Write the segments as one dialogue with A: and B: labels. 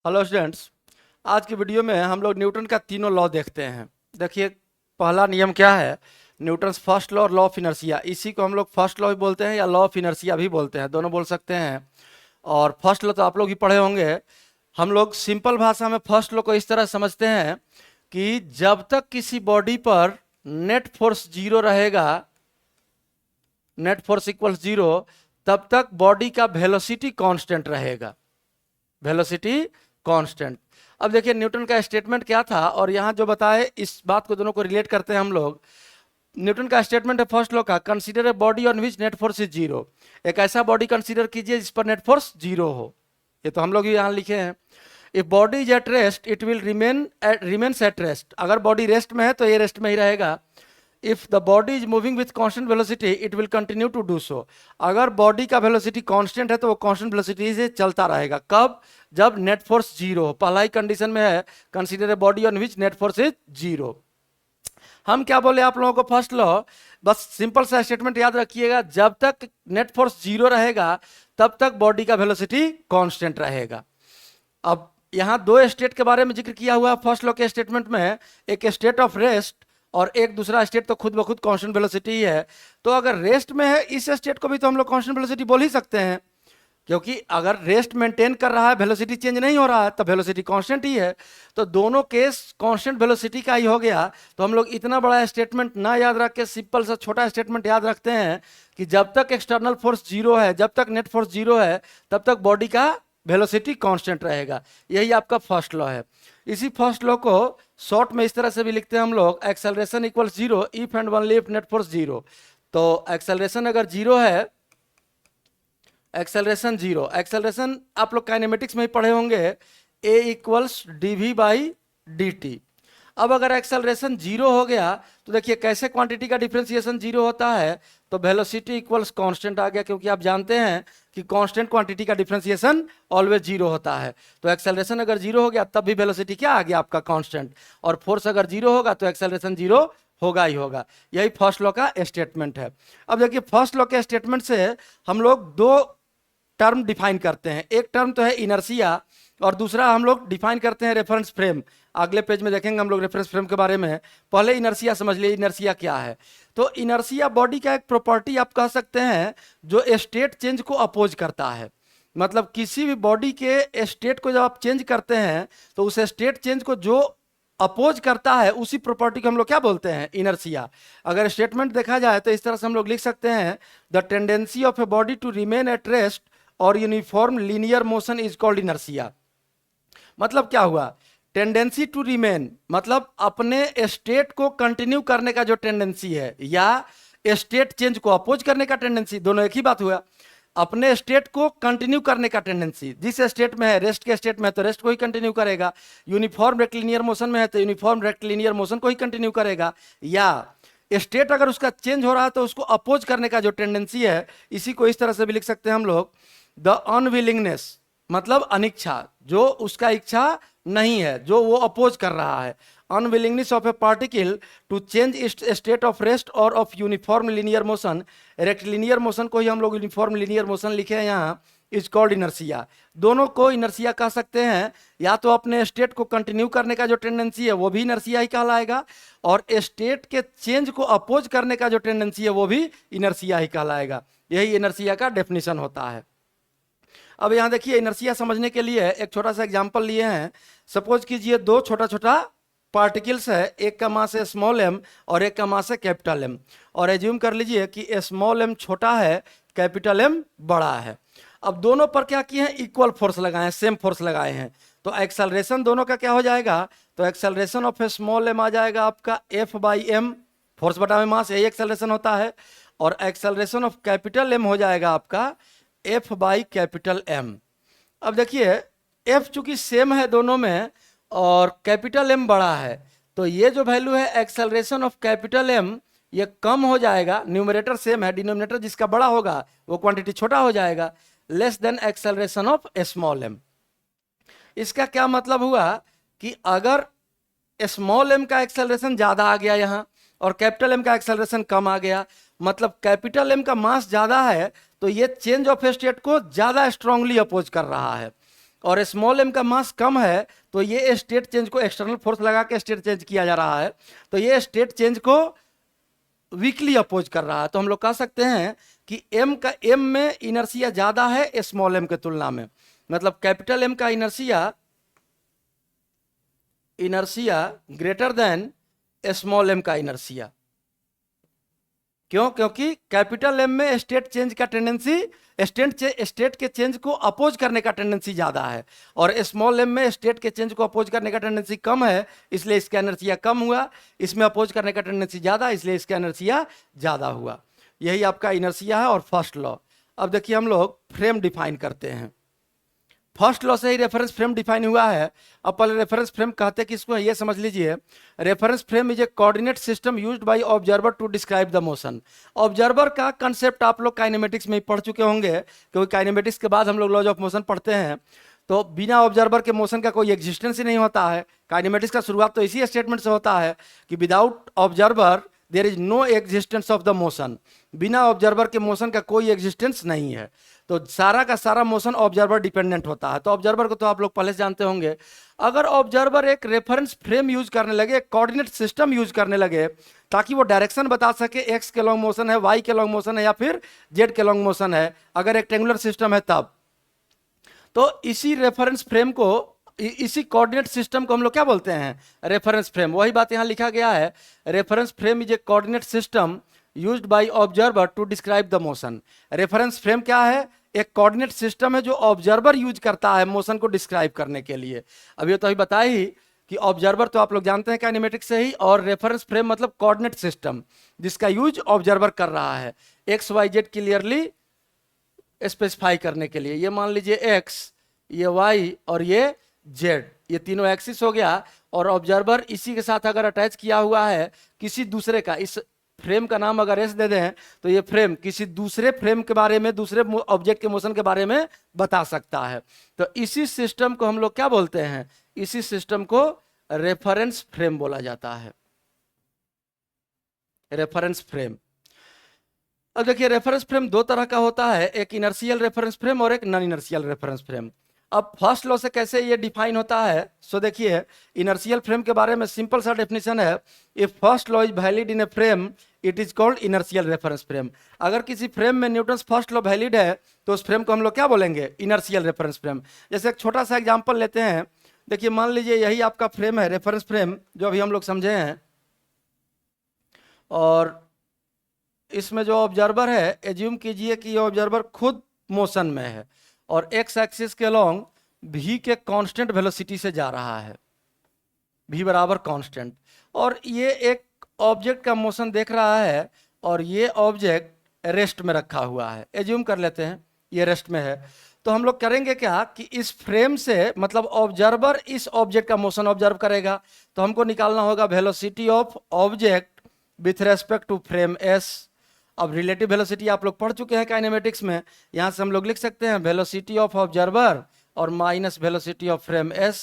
A: Hello students. आज की video में हम लोग न्यूटन का तीनों लॉ देखते हैं। देखिए, पहला नियम क्या है? न्यूटन्स फर्स्ट लॉ और लॉ ऑफ इनर्शिया। इसी को हम लोग फर्स्ट लॉ भी बोलते हैं या लॉ ऑफ इनर्शिया भी बोलते हैं, दोनों बोल सकते हैं। और फर्स्ट लॉ तो आप लोग ही पढ़े होंगे। हम लोग सिंपल भाषा में फर्स्ट लॉ को इस तरह समझते हैं कि जब तक किसी बॉडी पर नेट फोर्स जीरो रहेगा, नेट फोर्स इक्वल जीरो, तब तक बॉडी का वेलोसिटी कांस्टेंट रहेगा। Velocity constant. अब देखिए न्यूटन का स्टेटमेंट क्या था, और यहाँ जो बताए इस बात को दोनों को रिलेट करते हैं हम लोग। न्यूटन का स्टेटमेंट है फर्स्ट लॉ का, consider a body on which net force is zero. एक ऐसा बॉडी कंसीडर कीजिए जिस पर नेट फोर्स जीरो हो। ये तो हम लोग भी यहाँ लिखे हैं। If body is at rest it will remains at rest. अगर बॉडी रेस्ट में है तो ये रेस्ट में ही रहेगा। If the body is moving with constant velocity it will continue to do so. अगर बॉडी का वेलोसिटी कांस्टेंट है तो वो कांस्टेंट वेलोसिटी से चलता रहेगा। कब? जब नेट फोर्स जीरो हो। पहला ही कंडीशन में है, consider a body on which net force is zero. हम क्या बोले आप लोगों को? फर्स्ट लॉ, बस सिंपल सा स्टेटमेंट याद रखिएगा, जब तक नेट फोर्स जीरो रहेगा तब तक बॉडी का वेलोसिटी कांस्टेंट रहेगा। अब यहां दो स्टेट के बारे में जिक्र किया हुआ है फर्स्ट लॉ के स्टेटमेंट में, एक स्टेट ऑफ रेस्ट और एक दूसरा स्टेट तो खुद ब खुद कांस्टेंट वेलोसिटी ही है। तो अगर रेस्ट में है इस स्टेट को भी तो हम लोग कांस्टेंट वेलोसिटी बोल ही सकते हैं, क्योंकि अगर रेस्ट मेंटेन कर रहा है, वेलोसिटी चेंज नहीं हो रहा है, तब वेलोसिटी कांस्टेंट ही है। तो दोनों केस कांस्टेंट वेलोसिटी का ही हो गया। तो हम लोग इतना बड़ा स्टेटमेंट ना याद रख के सिंपल सा छोटा स्टेटमेंट याद रखते हैं कि जब तक एक्सटर्नल फोर्स जीरो है, जब तक नेट फोर्स जीरो है, तब तक बॉडी का वेलोसिटी कांस्टेंट रहेगा। यही आपका फर्स्ट लॉ है। इसी फर्स्ट लॉ को शॉर्ट में इस तरह से भी लिखते हैं हम लोग, acceleration equal zero if and only if net force zero. तो एक्सेलरेशन अगर जीरो है, एक्सेलरेशन जीरो, एक्सेलरेशन आप लोग काइनेमेटिक्स में ही पढ़े होंगे, a equals d v by d t. अब अगर एक्सेलरेशन जीरो हो गया तो देखिए कैसे क्वांटिटी का डिफरेंशिएशन जीरो होता है, तो वेलोसिटी इक्वल्स कांस्टेंट आ गया, क्योंकि आप जानते हैं कि कांस्टेंट क्वांटिटी का डिफरेंशिएशन ऑलवेज जीरो होता है। तो एक्सेलरेशन अगर जीरो हो गया तब भी वेलोसिटी क्या आ गया आपका? कांस्टेंट। और फोर्स अगर जीरो होगा तो एक्सेलरेशन जीरो होगा ही होगा। यही फर्स्ट लॉ का स्टेटमेंट है। अब देखिए फर्स्ट लॉ के स्टेटमेंट से हम लोग दो टर्म डिफाइन करते हैं। एक टर्म तो है इनर्शिया और दूसरा हम लोग डिफाइन करते हैं रेफरेंस फ्रेम। अगले पेज में देखेंगे हम लोग रेफरेंस फ्रेम के बारे में। पहले इनर्शिया समझ लिए, इनर्शिया क्या है। तो इनर्शिया बॉडी का एक प्रॉपर्टी आप कह सकते हैं जो स्टेट चेंज को अपोज करता है। मतलब किसी भी बॉडी के स्टेट को जब आप चेंज करते हैं तो उस स्टेट चेंज को जो अपोज करता है उसी प्रॉपर्टी को हम लोग क्या बोलते हैं? इनर्शिया। अगर स्टेटमेंट देखा जाए तो इस तरह से हम लोग लिख सकते हैं, the tendency of a body to remain at rest or uniform linear motion is called inertia. मतलब क्या हुआ? टेंडेंसी टू रिमेन मतलब अपने स्टेट को कंटिन्यू करने का जो टेंडेंसी है, या स्टेट चेंज को अपोज करने का टेंडेंसी, दोनों एक ही बात हुआ। अपने स्टेट को कंटिन्यू करने का टेंडेंसी, जिस स्टेट में है, रेस्ट के स्टेट में है तो रेस्ट को ही कंटिन्यू करेगा, यूनिफॉर्म रेक्टिलिनियर मोशन में है तो यूनिफॉर्म रेक्टिलिनियर मोशन को ही कंटिन्यू करेगा, या स्टेट अगर उसका चेंज हो रहा है तो उसको अपोज करने का जो टेंडेंसी है, इसी को इस तरह से भी लिख सकते हैं हम लोग, द अनविलिंगनेस मतलब अनिच्छा, जो उसका इच्छा नहीं है, जो वो अपोज कर रहा है। Unwillingness of a particle to change state of rest or of uniform linear motion. Rectilinear motion को ही हम लोग यूनिफॉर्म लीनियर मोशन लिखे हैं यहाँ, इज कॉल्ड इनर्शिया। दोनों को इनर्शिया कह सकते हैं। या तो अपने स्टेट को कंटिन्यू करने का जो टेंडेंसी है वो भी इनर्शिया ही कहलाएगा, और स्टेट के चेंज को अपोज करने का जो टेंडेंसी है वो भी इनर्शिया ही कहलाएगा। यही इनर्शिया का डेफिनेशन होता है। अब यहाँ देखिए इनर्शिया समझने के लिए एक छोटा सा एग्जांपल लिए हैं। सपोज कीजिए दो छोटा छोटा पार्टिकल्स है, एक का मास है स्मॉल एम और एक का मास है कैपिटल एम, और एज्यूम कर लीजिए कि स्मॉल एम छोटा है, कैपिटल एम बड़ा है। अब दोनों पर क्या किए हैं? इक्वल फोर्स लगाए हैं, सेम फोर्स लगाए हैं। तो एक्सेलरेशन दोनों का क्या हो जाएगा? तो acceleration of a small m आ जाएगा आपका एफ बाई एम, फोर्स बटा में मास, यही एक्सेलरेशन होता है। और एक्सेलरेशन ऑफ कैपिटल एम हो जाएगा आपका एफ बाई कैपिटल एम। अब देखिए एफ चूंकि सेम है दोनों में और कैपिटल एम बड़ा है, तो ये जो वैल्यू है एक्सेलरेशन ऑफ कैपिटल एम ये कम हो जाएगा। न्यूमरेटर सेम है, डिनोमिनेटर जिसका बड़ा होगा वो क्वांटिटी छोटा हो जाएगा, less than acceleration of small m. इसका क्या मतलब हुआ कि अगर स्मॉल एम का एक्सेलरेशन ज्यादा आ गया यहाँ और कैपिटल एम का एक्सेलरेशन कम आ गया, मतलब कैपिटल एम का मास ज्यादा है तो ये चेंज ऑफ स्टेट को ज्यादा स्ट्रांगली अपोज कर रहा है, और स्मॉल m का मास कम है, तो ये स्टेट चेंज को एक्सटर्नल फोर्स लगा के स्टेट चेंज किया जा रहा है, तो ये स्टेट चेंज को वीकली अपोज कर रहा है। तो हम लोग कह सकते हैं कि m में इनर्सिया ज्यादा है स्मॉल m के तुलना में, मतलब कैपिटल M का inertia greater than small m का इनर्सिया। क्यों? क्योंकि कैपिटल M में स्टेट चेंज का टेंडेंसी, स्टेट के चेंज को अपोज करने का टेंडेंसी ज्यादा है, और स्मॉल m में स्टेट के चेंज को अपोज करने का टेंडेंसी कम है, इसलिए इसका इनर्सिया कम हुआ। इसमें अपोज करने का टेंडेंसी ज्यादा, इसलिए इसका इनर्सिया ज्यादा हुआ। यही आपका इनर्सिया है और फर्स्ट लॉ। अब देखिए हम लोग फ्रेम डिफाइन करते हैं। फर्स्ट लॉ से ही रेफरेंस फ्रेम डिफाइन हुआ है। अब पहले रेफरेंस फ्रेम कहते किसको है ये समझ लीजिए। Reference frame is a coordinate system used by observer to describe the motion. Observer का कंसेप्ट आप लोग काइनेमेटिक्स में ही पढ़ चुके होंगे, क्योंकि काइनेमेटिक्स के बाद हम लोग लॉज ऑफ मोशन पढ़ते हैं। तो बिना ऑब्जर्वर के मोशन का कोई एग्जिस्टेंस ही नहीं होता है। काइनेमेटिक्स का शुरुआत तो इसी स्टेटमेंट से होता है कि without observer there is no existence of the motion. बिना ऑब्जर्वर के मोशन का कोई एग्जिस्टेंस नहीं है। तो सारा का सारा मोशन ऑब्जर्वर डिपेंडेंट होता है। तो ऑब्जर्वर को तो आप लोग पहले से जानते होंगे। अगर ऑब्जर्वर एक रेफरेंस फ्रेम यूज करने लगे, एक कोऑर्डिनेट सिस्टम यूज करने लगे, ताकि वो डायरेक्शन बता सके एक्स के लॉन्ग मोशन है, वाई के लॉन्ग मोशन है, या फिर जेड के लॉन्ग मोशन है, अगर रेक्टेंगुलर सिस्टम है तब, तो इसी रेफरेंस फ्रेम को, इसी कोऑर्डिनेट सिस्टम को हम लोग क्या बोलते हैं? Reference frame. वही बात यहां लिखा गया है, reference frame is a coordinate system used by observer to describe the motion. Reference frame क्या है? एक कोऑर्डिनेट सिस्टम है जो ऑब्जर्वर यूज करता है मोशन को डिस्क्राइब करने के लिए। अब ये तो अभी बताया ही कि ऑब्जर्वर तो आप लोग जानते हैं काइनेमेटिक्स से ही, और रेफरेंस फ्रेम मतलब कोऑर्डिनेट सिस्टम जिसका यूज ऑब्जर्वर कर रहा है x y z clearly specify करने के लिए। ये मान लीजिए एक्स, ये वाई और ये जेड, ये तीनों एक्सिस हो गया, और ऑब्जर्वर इसी के साथ अगर अटैच किया हुआ है किसी दूसरे का, इस फ्रेम का नाम अगर एस दे दें तो ये फ्रेम किसी दूसरे फ्रेम के बारे में, दूसरे ऑब्जेक्ट के मोशन के बारे में बता सकता है। तो इसी सिस्टम को हम लोग क्या बोलते हैं? इसी सिस्टम को रेफरेंस फ्रेम बोला जाता है, रेफरेंस फ्रेम। अब देखिए रेफरेंस फ्रेम दो तरह का होता है, एक इनर्शियल रेफरेंस फ्रेम और एक नॉन इनर्शियल रेफरेंस फ्रेम। अब फर्स्ट लॉ से कैसे ये डिफाइन होता है, सो देखिए इनर्शियल फ्रेम के बारे में सिंपल सा डेफिनेशन है, if first law is valid in a frame it is called inertial reference frame. अगर किसी फ्रेम में न्यूटन्स फर्स्ट लॉ वैलिड है तो उस फ्रेम को हम लोग क्या बोलेंगे? Inertial reference frame. जैसे एक छोटा सा एग्जाम्पल लेते हैं, देखिए मान लीजिए यही आपका फ्रेम है, रेफरेंस फ्रेम जो अभी हम लोग समझे हैं, और इसमें जो ऑब्जर्वर है, एज्यूम कीजिए कि ये ऑब्जर्वर खुद मोशन में है और एक्स एक्सिस के अलोंग v के कांस्टेंट वेलोसिटी से जा रहा है, v बराबर कांस्टेंट, और ये एक ऑब्जेक्ट का मोशन देख रहा है, और ये ऑब्जेक्ट रेस्ट में रखा हुआ है। एज्यूम कर लेते हैं ये रेस्ट में है। तो हम लोग करेंगे क्या कि इस फ्रेम से, मतलब ऑब्जर्वर इस ऑब्जेक्ट का मोशन ऑब्जर्व करेगा, तो हमको निकालना होगा velocity of object with respect to frame s। अब रिलेटिव वेलोसिटी आप लोग पढ़ चुके हैं काइनेमेटिक्स में, यहाँ से हम लोग लिख सकते हैं वेलोसिटी ऑफ ऑब्जर्वर और minus velocity of frame s।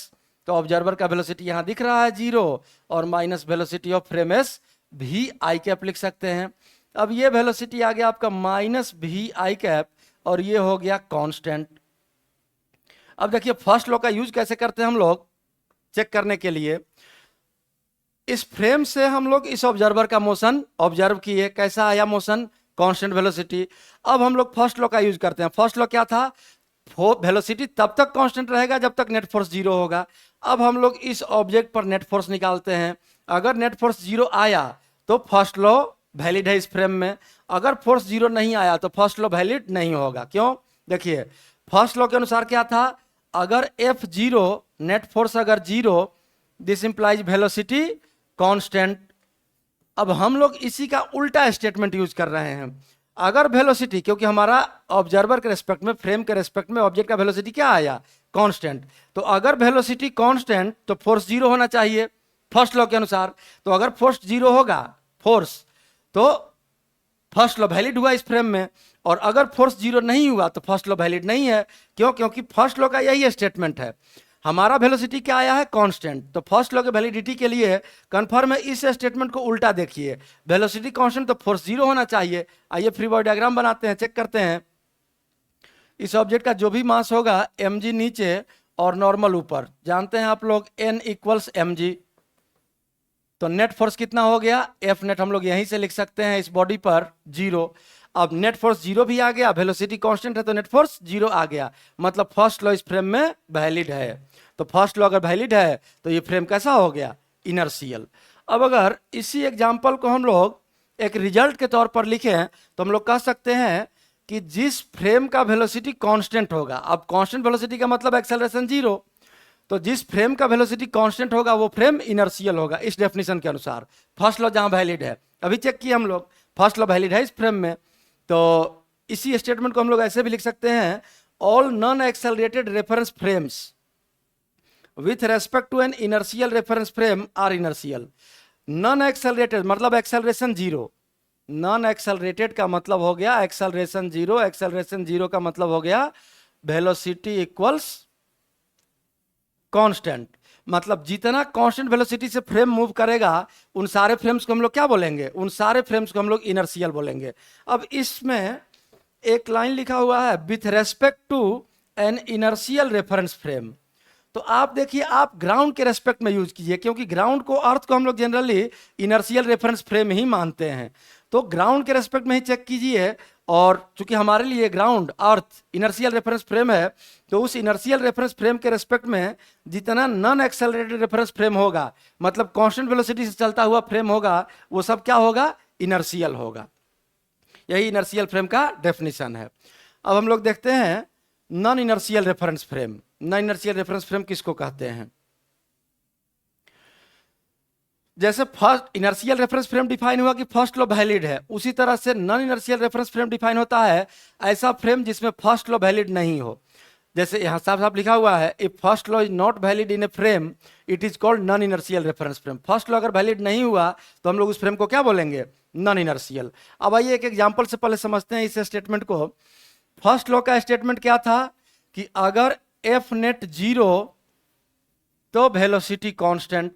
A: तो ऑब्जर्वर का वेलोसिटी यहाँ दिख रहा है 0, और minus velocity of frame s भी आई कैप लिख सकते हैं। अब ये वेलोसिटी आ गया आपका माइनस भी आई कैप, और ये हो गया कांस्टेंट। अब देखिए फर्स्ट लॉ का यूज कैसे करते हैं हम लोग चेक करने के लिए। इस फ्रेम से हम लोग इस ऑब्जर्वर का मोशन ऑब्जर्व किए, कैसा आया मोशन? Constant velocity. अब हम लोग फर्स्ट लॉ का यूज करते हैं। फर्स्ट लॉ क्या था? वेलोसिटी तब तक कांस्टेंट रहेगा जब तक नेट फोर्स 0 होगा। अब हम लोग इस ऑब्जेक्ट पर नेट फोर्स निकालते हैं। अगर नेट फोर्स 0 आया तो फर्स्ट लॉ वैलिड है इस फ्रेम में, अगर फोर्स 0 नहीं आया तो फर्स्ट लॉ वैलिड नहीं होगा। क्यों? देखिए फर्स्ट लॉ के अनुसार क्या था? अगर F0 नेट फोर्स अगर 0, दिस इंप्लाइज वेलोसिटी कांस्टेंट। अब हम लोग इसी का उल्टा स्टेटमेंट यूज कर रहे हैं। अगर वेलोसिटी, क्योंकि हमारा ऑब्जर्वर के रेस्पेक्ट में, फ्रेम के रेस्पेक्ट में ऑब्जेक्ट का वेलोसिटी क्या आया? कांस्टेंट। तो अगर वेलोसिटी कांस्टेंट तो फोर्स 0 होना चाहिए फर्स्ट लॉ के अनुसार। तो अगर फोर्स 0 होगा, फोर्स, तो फर्स्ट लॉ वैलिड हुआ इस फ्रेम में, और अगर फोर्स 0 नहीं हुआ तो फर्स्ट लॉ वैलिड नहीं है। क्यों? क्योंकि फर्स्ट लॉ का यही स्टेटमेंट है, हमारा वेलोसिटी क्या आया है? कांस्टेंट। तो फर्स्ट लॉ के वैलिडिटी के लिए कंफर्म है, इस स्टेटमेंट को उल्टा देखिए, वेलोसिटी कांस्टेंट तो फोर्स 0 होना चाहिए। आइए फ्री बॉडी डायग्राम बनाते हैं, चेक करते हैं। इस ऑब्जेक्ट का जो भी मास होगा mg नीचे और नॉर्मल ऊपर, जानते हैं आप लोग N इक्वल्स mg। तो नेट फोर्स कितना हो गया, एफ नेट हम लोग यहीं से लिख सकते हैं इस बॉडी पर 0। अब नेट फोर्स 0 भी आ गया, वेलोसिटी कांस्टेंट है तो नेट फोर्स 0 आ गया, मतलब फर्स्ट लॉ इस फ्रेम में वैलिड है। तो फर्स्ट लॉ अगर वैलिड है तो ये फ्रेम कैसा हो गया, इनर्शियल। अब अगर इसी एग्जाम्पल को हम लोग एक रिजल्ट के तौर पर लिखें तो हम लोग कह सकते हैं कि जिस फ्रेम का वेलोसिटी कांस्टेंट होगा, अब कांस्टेंट वेलोसिटी का मतलब एक्सेलरेशन 0, तो जिस फ्रेम का वेलोसिटी कांस्टेंट होगा वो फ्रेम इनर्शियल होगा इस डेफिनेशन के अनुसार। फर्स्ट लॉ जहां वैलिड है, अभी चेक किए हम लोग, फर्स्ट लॉ वैलिड है इस फ्रेम में। तो इसी स्टेटमेंट को हम लोग ऐसे भी लिख सकते हैं, all non accelerated reference frames with respect to an inertial reference frame are inertial. Non accelerated मतलब एक्सेलरेशन 0, नॉन एक्सेलरेटेड का मतलब हो गया एक्सेलरेशन 0, एक्सेलरेशन 0 का मतलब हो गया वेलोसिटी इक्वल्स कांस्टेंट, मतलब जितना कांस्टेंट वेलोसिटी से फ्रेम मूव करेगा उन सारे फ्रेम्स को हम लोग क्या बोलेंगे, उन सारे फ्रेम्स को हम लोग इनर्शियल बोलेंगे। अब इसमें एक लाइन लिखा हुआ है with respect to an inertial reference frame, तो आप देखिए आप ग्राउंड के रेस्पेक्ट में यूज कीजिए, क्योंकि ग्राउंड को, अर्थ को हम लोग जनरली इनर्शियल रेफरेंस फ्रेम ही मानते हैं। तो ग्राउंड के रेस्पेक्ट में ही चेक कीजिए, और चूंकि हमारे लिए ग्राउंड अर्थ इनर्शियल रेफरेंस फ्रेम है, तो उस इनर्शियल रेफरेंस फ्रेम के रेस्पेक्ट में जितना नॉन एक्सेलरेटेड रेफरेंस फ्रेम होगा, मतलब कांस्टेंट वेलोसिटी से चलता हुआ फ्रेम होगा, वो सब क्या होगा, इनर्शियल होगा। यही इनर्शियल फ्रेम का डेफिनेशन है। अब हम लोग देखते हैं non inertial reference frame. Non inertial reference frame किसको कहते हैं, जैसे first inertial reference frame define हुआ कि फर्स्ट लॉ वैलिड है, उसी तरह से non inertial reference frame define होता है ऐसा फ्रेम जिसमें फर्स्ट लॉ वैलिड नहीं हो। जैसे यहाँ साफ साफ लिखा हुआ है, if first law is not valid in a frame it is called non inertial reference frame. First law अगर वैलिड नहीं हुआ तो हम लोग उस फ्रेम को क्या बोलेंगे, नॉन इनर्शियल। अब आइए एक एग्जाम्पल से पहले समझते हैं इस स्टेटमेंट को। फर्स्ट लॉ का स्टेटमेंट क्या था कि अगर एफ नेट 0 तो वेलोसिटी कांस्टेंट,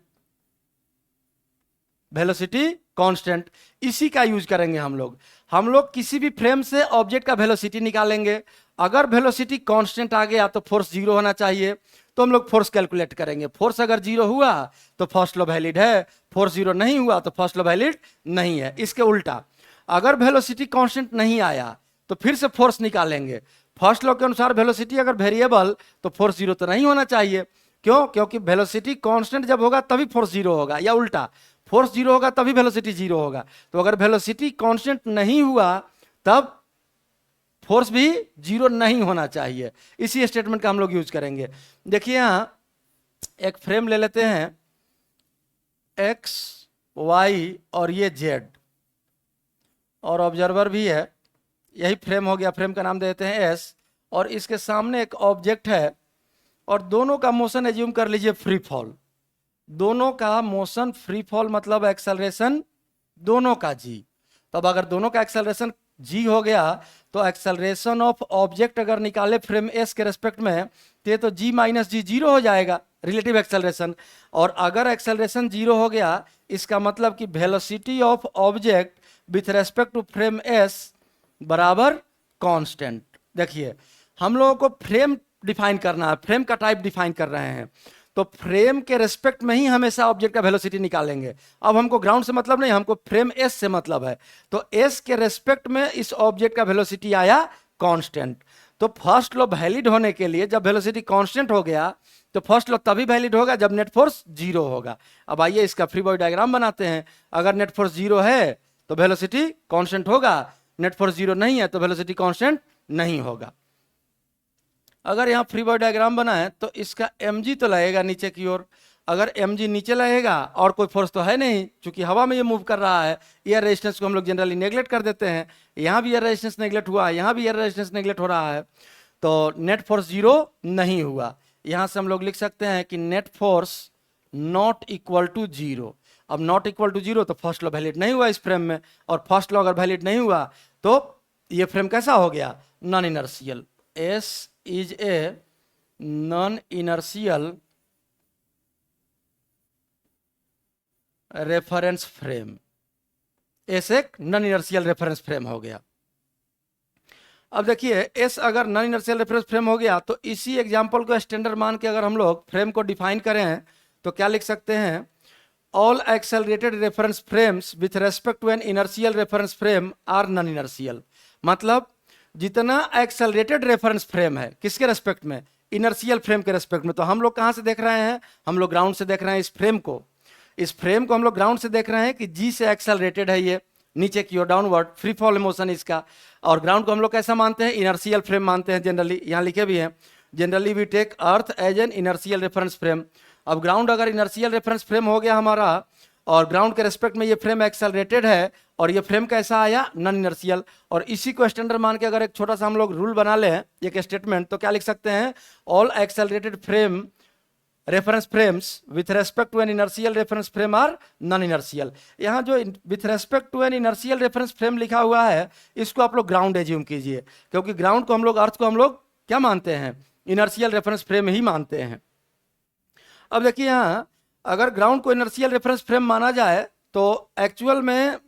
A: वेलोसिटी कांस्टेंट, इसी का यूज करेंगे हम लोग। हम लोग किसी भी फ्रेम से ऑब्जेक्ट का वेलोसिटी निकालेंगे, अगर वेलोसिटी कांस्टेंट आ गया तो फोर्स 0 होना चाहिए, तो हम लोग फोर्स कैलकुलेट करेंगे। फोर्स अगर 0 हुआ तो फर्स्ट लॉ वैलिड है, फोर्स 0 नहीं हुआ तो फर्स्ट लॉ वैलिड नहीं है। इसके उल्टा अगर वेलोसिटी कांस्टेंट नहीं आया तो फिर से फोर्स निकालेंगे। फर्स्ट लॉ के अनुसार वेलोसिटी अगर वेरिएबल तो फोर्स 0 तो नहीं होना चाहिए, क्यों, क्योंकि वेलोसिटी कांस्टेंट जब होगा तभी फोर्स 0 होगा, या उल्टा फोर्स 0 होगा तभी वेलोसिटी 0 होगा। तो अगर वेलोसिटी कांस्टेंट नहीं हुआ तब फोर्स भी 0 नहीं होना चाहिए। इसी स्टेटमेंट का हम लोग यूज करेंगे। देखिए यहां एक फ्रेम ले लेते हैं, एक्स वाई और ये जेड, और ऑब्जर्वर भी है, यही फ्रेम हो गया। फ्रेम का नाम दे देते हैं एस, और इसके सामने एक ऑब्जेक्ट है, और दोनों का मोशन एज्यूम कर लीजिए फ्री फॉल। दोनों का मोशन फ्री फॉल मतलब एक्सेलरेशन दोनों का जी। तब अगर दोनों का एक्सेलरेशन जी हो गया तो एक्सेलरेशन ऑफ ऑब्जेक्ट अगर निकाले फ्रेम एस के रेस्पेक्ट में तो जी माइनस जी 0 हो जाएगा, रिलेटिव एक्सेलरेशन। और अगर एक्सेलरेशन 0 हो गया इसका मतलब कि velocity of object with respect to frame s बराबर कांस्टेंट। देखिए हम लोगों को फ्रेम डिफाइन करना है, फ्रेम का टाइप डिफाइन कर रहे हैं, तो फ्रेम के रेस्पेक्ट में ही हमेशा ऑब्जेक्ट का वेलोसिटी निकालेंगे। अब हमको ग्राउंड से मतलब नहीं, हमको फ्रेम एस से मतलब है। तो एस के रेस्पेक्ट में इस ऑब्जेक्ट का वेलोसिटी आया कांस्टेंट। तो फर्स्ट लॉ वैलिड होने के लिए जब वेलोसिटी कांस्टेंट हो गया तो फर्स्ट लॉ तभी वैलिड होगा जब नेट फोर्स 0 होगा। अब आइए इसका फ्री बॉडी डायग्राम बनाते हैं। अगर नेट फोर्स 0 है तो वेलोसिटी कांस्टेंट होगा, नेट फोर्स 0 नहीं है तो वेलोसिटी कांस्टेंट नहीं होगा। अगर यहाँ फ्री बॉडी डायग्राम बना है तो इसका mg तो लगेगा नीचे की ओर। अगर mg नीचे लगेगा और कोई फोर्स तो है नहीं, क्योंकि हवा में ये मूव कर रहा है, एयर रेजिस्टेंस को हम लोग जनरली नेग्लेक्ट कर देते हैं। यहाँ भी एयर रेजिस्टेंस नेग्लेक्ट हुआ है, यहाँ भी एयर रेजिस्टेंस नेग्लेक्ट हो रहा है, तो नेट फोर्स 0 नहीं हुआ। यहाँ से हम लोग लिख सकते हैं कि net force not equal to 0। अब नॉट इक्वल टू 0 तो फर्स्ट लॉ वैलिड नहीं हुआ इस फ्रेम में, और फर्स्ट लॉ अगर वैलिड नहीं हुआ तो ये फ्रेम कैसा हो गया, non inertial. S is a non-inertial reference frame. S एक नॉन इनर्शियल रेफरेंस फ्रेम हो गया। अब देखिए एस अगर नॉन इनर्शियल रेफरेंस फ्रेम हो गया तो इसी एग्जांपल को स्टैंडर्ड मान के अगर हम लोग फ्रेम को डिफाइन करें तो क्या लिख सकते हैं, all accelerated reference frames with respect to an inertial reference frame are non inertial. मतलब जितना एक्सेलरेटेड रेफरेंस फ्रेम है किसके रेस्पेक्ट में, इनर्शियल फ्रेम के रेस्पेक्ट में। तो हम लोग कहाँ से देख रहे हैं, हम लोग ग्राउंड से देख रहे हैं इस फ्रेम को। इस फ्रेम को हम लोग ग्राउंड से देख रहे हैं कि जी से एक्सेलरेटेड है ये नीचे की ओर डाउनवर्ड फ्री फॉल मोशन इसका। और ग्राउंड को हम लोग कैसा मानते हैं, इनर्शियल फ्रेम मानते हैं जनरली, यहाँ लिखे भी हैं generally we take earth as an inertial reference frame. अब ग्राउंड अगर इनर्शियल रेफरेंस फ्रेम हो गया हमारा और ग्राउंड के रेस्पेक्ट में ये फ्रेम एक्सेलरेटेड है और ये फ्रेम कैसा आया, नॉन इनर्शियल। और इसी को स्टैंडर्ड मान के अगर एक छोटा सा हम लोग रूल बना लें एक स्टेटमेंट तो क्या लिख सकते हैं, all accelerated frame reference frames with respect to an inertial reference frame are non inertial. यहाँ जो with respect to an inertial reference frame लिखा हुआ है इसको आप लोग ग्राउंड एज्यूम कीजिए, क्योंकि ग्राउंड को हम लोग अर्थ को हम लोग क्या मानते हैं, इनर्शियल रेफरेंस फ्रेम ही मानते हैं। अब देखिए यहाँ अगर ग्राउंड को इनर्शियल रेफरेंस फ्रेम माना जाए तो एक्चुअल में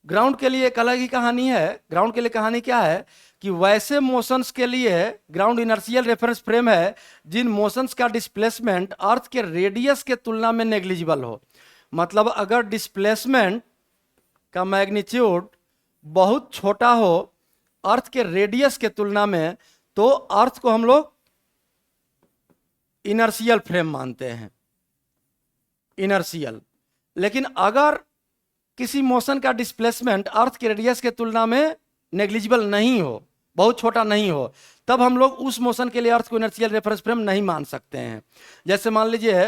A: ग्राउंड के लिए एक अलग ही कहानी है। ग्राउंड के लिए कहानी क्या है कि वैसे मोशंस के लिए ग्राउंड इनर्शियल रेफरेंस फ्रेम है जिन मोशंस का डिस्प्लेसमेंट अर्थ के रेडियस के तुलना में नेग्लिजिबल हो। मतलब अगर डिस्प्लेसमेंट का मैग्नीट्यूड बहुत छोटा हो अर्थ के रेडियस के तुलना में तो अर्थ को हम लोग इनर्शियल फ्रेम मानते हैं, इनर्शियल। लेकिन अगर किसी मोशन का डिस्प्लेसमेंट अर्थ के रेडियस के तुलना में नेग्लिजिबल नहीं हो, बहुत छोटा नहीं हो, तब हम लोग उस मोशन के लिए अर्थ को इनर्शियल रेफरेंस फ्रेम नहीं मान सकते हैं। जैसे मान लीजिए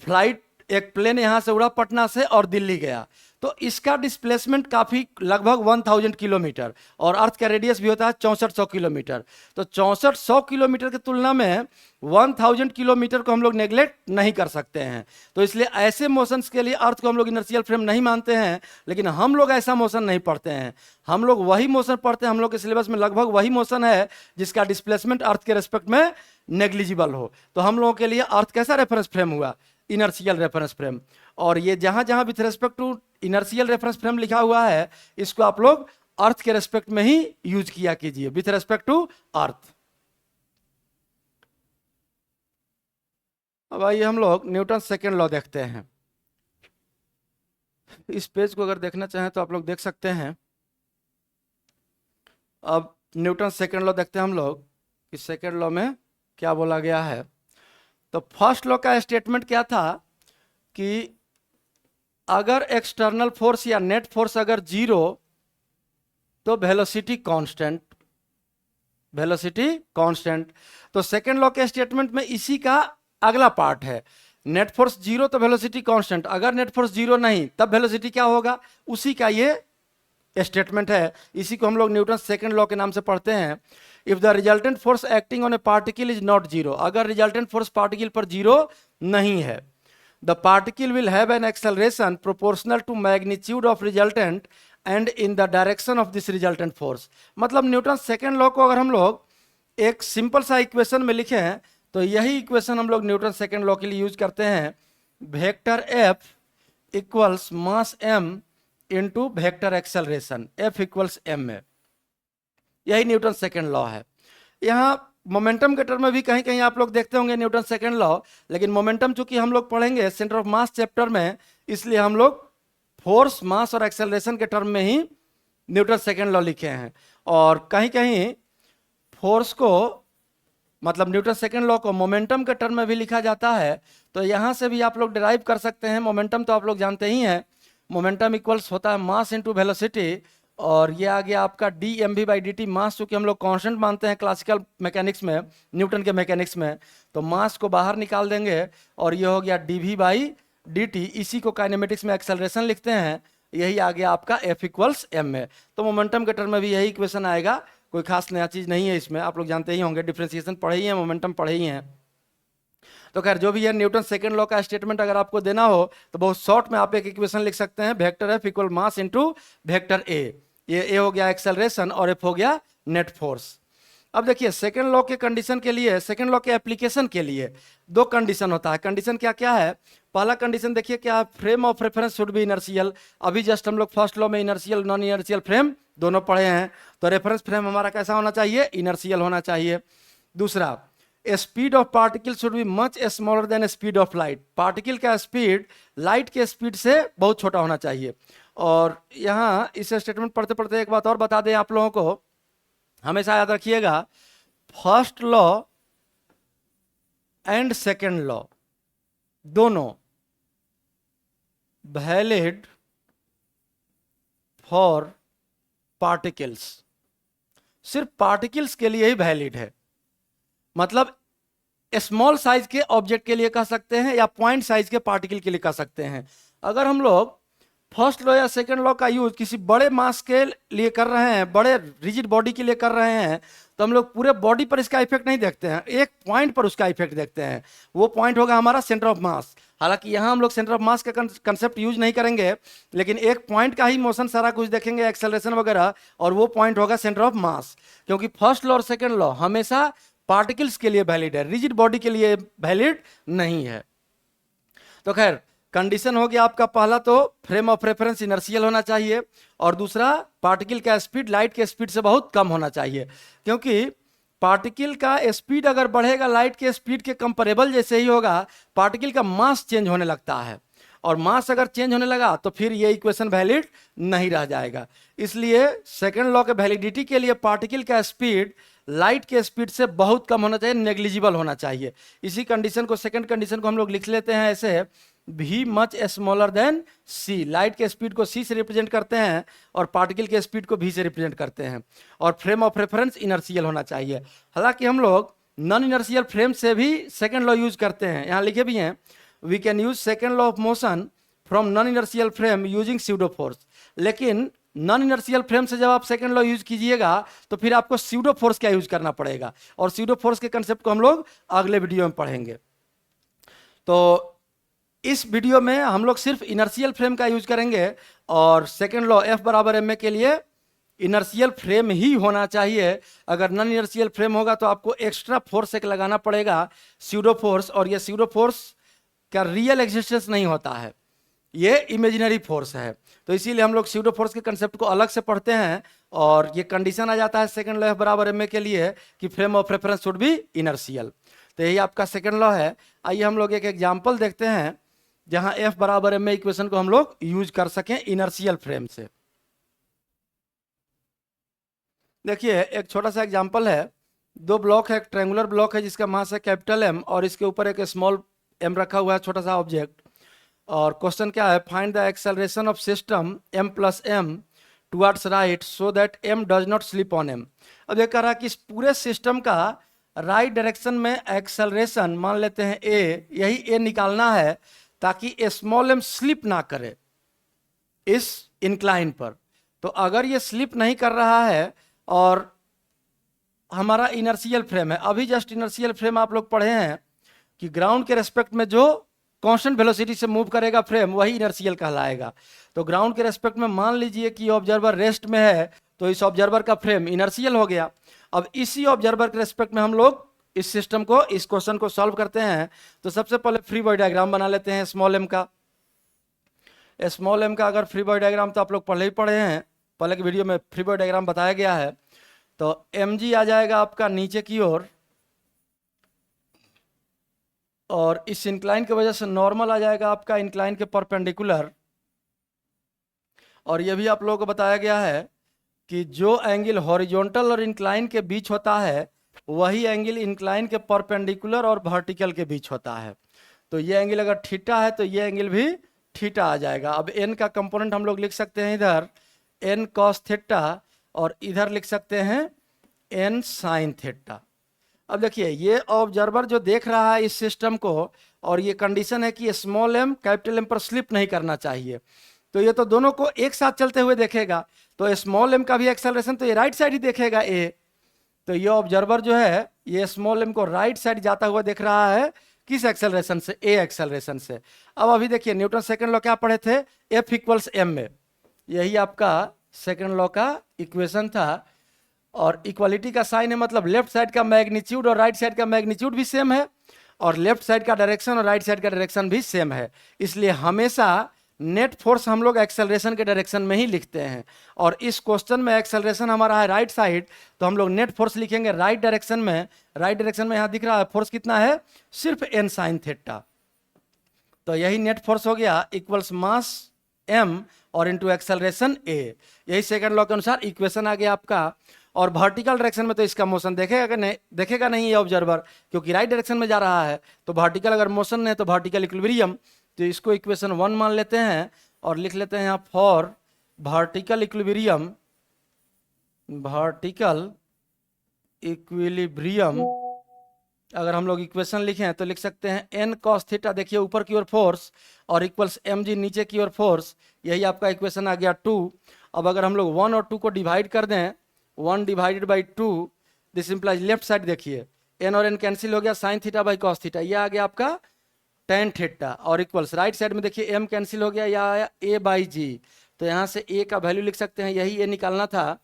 A: फ्लाइट, एक प्लेन यहां से उड़ा पटना से और दिल्ली गया तो इसका डिस्प्लेसमेंट काफी लगभग 1000 किलोमीटर और अर्थ का रेडियस भी होता है 6400 किलोमीटर। तो 6400 किलोमीटर की तुलना में 1000 किलोमीटर को हम लोग नेग्लेक्ट नहीं कर सकते हैं। तो इसलिए ऐसे मोशंस के लिए अर्थ को हम लोग इनर्शियल फ्रेम नहीं मानते हैं। लेकिन हम लोग ऐसा मोशन नहीं पढ़ते हैं, हम लोग वही मोशन पढ़ते हैं, हम लोग के सिलेबस में लगभग वही मोशन है जिसका डिस्प्लेसमेंट अर्थ के रेस्पेक्ट में नेग्लिजिबल हो। तो हम लोगों के लिए अर्थ कैसा रेफरेंस फ्रेम हुआ, इनर्शियल रेफरेंस फ्रेम। और ये जहां जहां with respect to inertial reference frame लिखा हुआ है इसको आप लोग अर्थ के रेस्पेक्ट में ही यूज किया कीजिए, विथ रेस्पेक्ट टू अर्थ। अब आइए हम लोग न्यूटन सेकेंड लॉ देखते हैं। इस पेज को अगर देखना चाहें तो आप लोग देख सकते हैं। अब न्यूटन सेकेंड लॉ देखते हैं हम लोग, इस सेकेंड लॉ में क्या बोला गया है। तो फर्स्ट लॉ का स्टेटमेंट क्या था कि अगर एक्सटर्नल फोर्स या नेट फोर्स अगर जीरो तो वेलोसिटी कांस्टेंट, वेलोसिटी कांस्टेंट। तो सेकेंड लॉ के स्टेटमेंट में इसी का अगला पार्ट है, नेट फोर्स जीरो तो वेलोसिटी कांस्टेंट, अगर नेट फोर्स जीरो नहीं तब वेलोसिटी क्या होगा, उसी का ये स्टेटमेंट है। इसी को हम लोग न्यूटन सेकेंड लॉ के नाम से पढ़ते हैं। If the resultant force acting on A particle is not zero, अगर रिजल्टेंट फोर्स पार्टिकल पर जीरो नहीं है, the particle will have an acceleration proportional to magnitude of resultant and in the direction of this resultant force। मतलब Newton second law को अगर हम लोग एक सिंपल सा इक्वेशन में लिखे हैं तो यही इक्वेशन हम लोग न्यूटन सेकेंड लॉ के लिए यूज करते हैं। Vector F equals mass m into vector acceleration, F equals m में, यही न्यूटन सेकेंड लॉ है। यहाँ मोमेंटम के टर्म में भी कहीं कहीं आप लोग देखते होंगे न्यूटन सेकेंड लॉ, लेकिन मोमेंटम चूंकि हम लोग पढ़ेंगे सेंटर ऑफ मास चैप्टर में, इसलिए हम लोग फोर्स, मास और एक्सेलरेशन के टर्म में ही न्यूटन सेकेंड लॉ लिखे हैं। और कहीं कहीं फोर्स को, मतलब न्यूटन सेकेंड लॉ को मोमेंटम के टर्म में भी लिखा जाता है। तो यहाँ से भी आप लोग डिराइव कर सकते हैं। मोमेंटम तो आप लोग जानते ही हैं, मोमेंटम इक्वल्स होता है मास इंटू वेलोसिटी, और ये आ गया आपका d m v by d t. Mass चूंकि हम लोग कांस्टेंट मानते हैं क्लासिकल मैकेनिक्स में, न्यूटन के मैकेनिक्स में, तो मास को बाहर निकाल देंगे और ये हो गया d v by d t. इसी को काइनेमेटिक्स में एक्सेलरेशन लिखते हैं, यही आ गया आपका एफ इक्वल्स एम में। तो मोमेंटम के टर्म में भी यही इक्वेशन आएगा, कोई खास नया चीज़ नहीं है इसमें, आप लोग जानते ही होंगे, डिफ्रेंसिएशन पढ़े ही हैं, मोमेंटम पढ़े ही हैं। तो खैर जो भी है न्यूटन सेकेंड लॉ का स्टेटमेंट अगर आपको देना हो तो बहुत शॉर्ट में आप एक इक्वेशन लिख सकते हैं, vector F equal mass into vector A. ये ए हो गया एक्सेलरेशन और एफ हो गया नेट फोर्स। अब देखिए सेकेंड लॉ के कंडीशन के लिए, सेकेंड लॉ के एप्लीकेशन के लिए दो कंडीशन होता है। कंडीशन क्या क्या है? पहला कंडीशन देखिए क्या, frame of reference should be inertial. अभी जस्ट हम लोग फर्स्ट लॉ में इनर्शियल नॉन इनर्शियल फ्रेम दोनों पढ़े हैं। तो रेफरेंस फ्रेम हमारा कैसा होना चाहिए, इनर्शियल होना चाहिए। दूसरा, speed of particle should be much smaller than speed of light, particle का स्पीड लाइट के स्पीड से बहुत छोटा होना चाहिए। और यहाँ इस स्टेटमेंट पढ़ते पढ़ते एक बात और बता दें आप लोगों को, हमेशा याद रखिएगा, first law and second law दोनों वैलिड फॉर पार्टिकल्स, सिर्फ पार्टिकल्स के लिए ही वैलिड है। मतलब स्मॉल साइज के ऑब्जेक्ट के लिए कह सकते हैं या पॉइंट साइज के पार्टिकल के लिए कह सकते हैं। अगर हम लोग फर्स्ट लॉ या सेकंड लॉ का यूज किसी बड़े मास के लिए कर रहे हैं, बड़े रिजिड बॉडी के लिए कर रहे हैं, तो हम लोग पूरे बॉडी पर इसका इफेक्ट नहीं देखते हैं, एक पॉइंट पर उसका इफेक्ट देखते हैं। वो पॉइंट होगा हमारा सेंटर ऑफ मास। हालांकि यहाँ हम लोग सेंटर ऑफ मास का कंसेप्ट यूज नहीं करेंगे, लेकिन एक पॉइंट का ही मोशन सारा कुछ देखेंगे, एक्सेलरेशन वगैरह, और वो पॉइंट होगा सेंटर ऑफ मास। क्योंकि फर्स्ट लॉ और सेकेंड लॉ हमेशा पार्टिकल्स के लिए वैलिड है, रिजिड बॉडी के लिए वैलिड नहीं है। तो खैर, कंडीशन हो गया आपका पहला, तो फ्रेम ऑफ रेफरेंस इनर्शियल होना चाहिए, और दूसरा पार्टिकल का स्पीड लाइट के स्पीड से बहुत कम होना चाहिए। क्योंकि पार्टिकल का स्पीड अगर बढ़ेगा लाइट के स्पीड के कंपेरेबल जैसे ही होगा, पार्टिकल का मास चेंज होने लगता है, और मास अगर चेंज होने लगा तो फिर ये इक्वेशन वैलिड नहीं रह जाएगा। इसलिए सेकेंड लॉ के वैलिडिटी के लिए पार्टिकल का स्पीड लाइट के स्पीड से बहुत कम होना चाहिए, नेग्लिजिबल होना चाहिए। इसी कंडीशन को, सेकंड कंडीशन को हम लोग लिख लेते हैं ऐसे, भी मच स्मॉलर देन सी, लाइट के स्पीड को सी से रिप्रेजेंट करते हैं और पार्टिकल के स्पीड को भी से रिप्रेजेंट करते हैं। और फ्रेम ऑफ रेफरेंस इनर्शियल होना चाहिए। हालांकि हम लोग नॉन इनर्शियल फ्रेम से भी सेकेंड लॉ यूज करते हैं, यहाँ लिखे भी हैं, we can use second law of motion from non inertial frame using pseudo force. लेकिन नॉन इनर्शियल फ्रेम से जब आप सेकंड लॉ यूज कीजिएगा तो फिर आपको स्यूडो फोर्स का यूज करना पड़ेगा, और स्यूडो फोर्स के कंसेप्ट को हम लोग अगले वीडियो में पढ़ेंगे। तो इस वीडियो में हम लोग सिर्फ इनर्शियल फ्रेम का यूज करेंगे, और सेकंड लॉ F बराबर ma के लिए इनर्शियल फ्रेम ही होना चाहिए। अगर नॉन इनर्शियल फ्रेम होगा तो आपको एक्स्ट्रा फोर्स एक लगाना पड़ेगा, स्यूडो फोर्स, और ये स्यूडो फोर्स का रियल एग्जिस्टेंस नहीं होता है, ये इमेजिनरी फोर्स है। तो इसीलिए हम लोग स्यूडो फोर्स के कंसेप्ट को अलग से पढ़ते हैं, और ये कंडीशन आ जाता है सेकंड लॉ F बराबर ma के लिए कि frame of reference should be inertial. तो यही आपका सेकंड लॉ है। आइए हम लोग एक एग्जांपल देखते हैं जहां F बराबर ma इक्वेशन को हम लोग यूज कर सकें इनर्शियल फ्रेम से। देखिए, एक छोटा सा एग्जांपल है, दो ब्लॉक है, एक ट्रायंगुलर ब्लॉक है जिसका मास है कैपिटल M, और इसके ऊपर एक स्मॉल m रखा हुआ है, छोटा सा ऑब्जेक्ट। और क्वेश्चन क्या है, find the acceleration of system m plus m towards right so that m does not slip on m। अब ये कह रहा है कि इस पूरे सिस्टम का राइट डायरेक्शन में एक्सेलरेशन मान लेते हैं a, यही a निकालना है ताकि स्मॉल m स्लिप ना करे इस इंक्लाइन पर। तो अगर ये स्लिप नहीं कर रहा है और हमारा इनर्शियल फ्रेम है, अभी जस्ट इनर्शियल फ्रेम आप लोग पढ़े हैं कि ग्राउंड के रेस्पेक्ट में जो कांस्टेंट वेलोसिटी से मूव करेगा फ्रेम वही इनर्शियल कहलाएगा। तो ग्राउंड के रेस्पेक्ट में मान लीजिए कि ऑब्जर्वर रेस्ट में है, तो इस ऑब्जर्वर का फ्रेम इनर्शियल हो गया। अब इसी ऑब्जर्वर के रेस्पेक्ट में हम लोग इस सिस्टम को, इस क्वेश्चन को सॉल्व करते हैं। तो सबसे पहले फ्री बॉडी डायग्राम बना लेते हैं स्मॉल m का। स्मॉल m का अगर फ्री बॉडी डायग्राम तो आप लोग पहले ही पढ़े हैं, पहले की वीडियो में फ्री बॉडी डायग्राम बताया गया है। तो mg आ जाएगा आपका नीचे की ओर, और इस इंक्लाइन की वजह से नॉर्मल आ जाएगा आपका इंक्लाइन के परपेंडिकुलर। और यह भी आप लोगों को बताया गया है कि जो एंगल हॉरिजॉन्टल और इंक्लाइन के बीच होता है वही एंगल इंक्लाइन के परपेंडिकुलर और वर्टिकल के बीच होता है। तो ये एंगल अगर थीटा है तो ये एंगल भी थीटा आ जाएगा। अब n का कंपोनेंट हम लोग लिख सकते हैं इधर n cos थीटा, और इधर लिख सकते हैं n sin थीटा। अब देखिए, ये ऑब्जर्वर जो देख रहा है इस सिस्टम को, और ये कंडीशन है कि स्मॉल m कैपिटल M पर स्लिप नहीं करना चाहिए, तो ये तो दोनों को एक साथ चलते हुए देखेगा। तो स्मॉल m का भी एक्सेलरेशन तो ये राइट साइड ही देखेगा a। तो ये ऑब्जर्वर जो है ये स्मॉल m को राइट साइड जाता हुआ देख रहा है, किस एक्सेलरेशन से, a एक्सेलरेशन से। अब अभी देखिए, न्यूटन सेकंड लॉ क्या पढ़े थे, F इक्वल्स m में, यही आपका सेकंड लॉ का इक्वेशन था। और इक्वालिटी का साइन है, मतलब लेफ्ट साइड का मैग्नीट्यूड और राइट साइड का मैग्नीट्यूड भी सेम है, और लेफ्ट साइड का डायरेक्शन और राइट साइड का डायरेक्शन भी सेम है। इसलिए हमेशा नेट फोर्स हम लोग एक्सेलरेशन के डायरेक्शन में ही लिखते हैं, और इस क्वेश्चन में एक्सेलरेशन हमारा है राइट साइड, तो हम लोग नेट फोर्स लिखेंगे राइट डायरेक्शन में। राइट डायरेक्शन में यहाँ दिख रहा है फोर्स कितना है, सिर्फ n साइन थीटा। तो यही नेट फोर्स हो गया इक्वल्स मास m और इंटू एक्सेलरेशन a। यही सेकंड लॉ के अनुसार इक्वेशन आ गया आपका। और वर्टिकल डायरेक्शन में तो इसका मोशन देखेगा नहीं ये ऑब्जर्वर, क्योंकि राइट डायरेक्शन में जा रहा है। तो वर्टिकल अगर मोशन है तो वर्टिकल इक्विलिब्रियम, तो इसको इक्वेशन 1 मान लेते हैं और लिख लेते हैं यहाँ for vertical equilibrium, vertical equilibrium अगर हम लोग इक्वेशन लिखें तो लिख सकते हैं n cos थीटा, देखिए ऊपर की ओर फोर्स, और इक्वल्स mg नीचे की ओर फोर्स। यही आपका इक्वेशन आ गया 2। अब अगर हम लोग 1 और 2 को डिवाइड कर दें, 1 divided by 2, this implies left side देखिए n और n कैंसिल हो गया, sine theta by cos theta, ये आ गया आपका टेन थीटा, और इक्वल्स राइट साइड में देखिए m कैंसिल हो गया, यह आया a बाई जी। तो यहाँ से a का वैल्यू लिख सकते हैं, यही a निकालना था,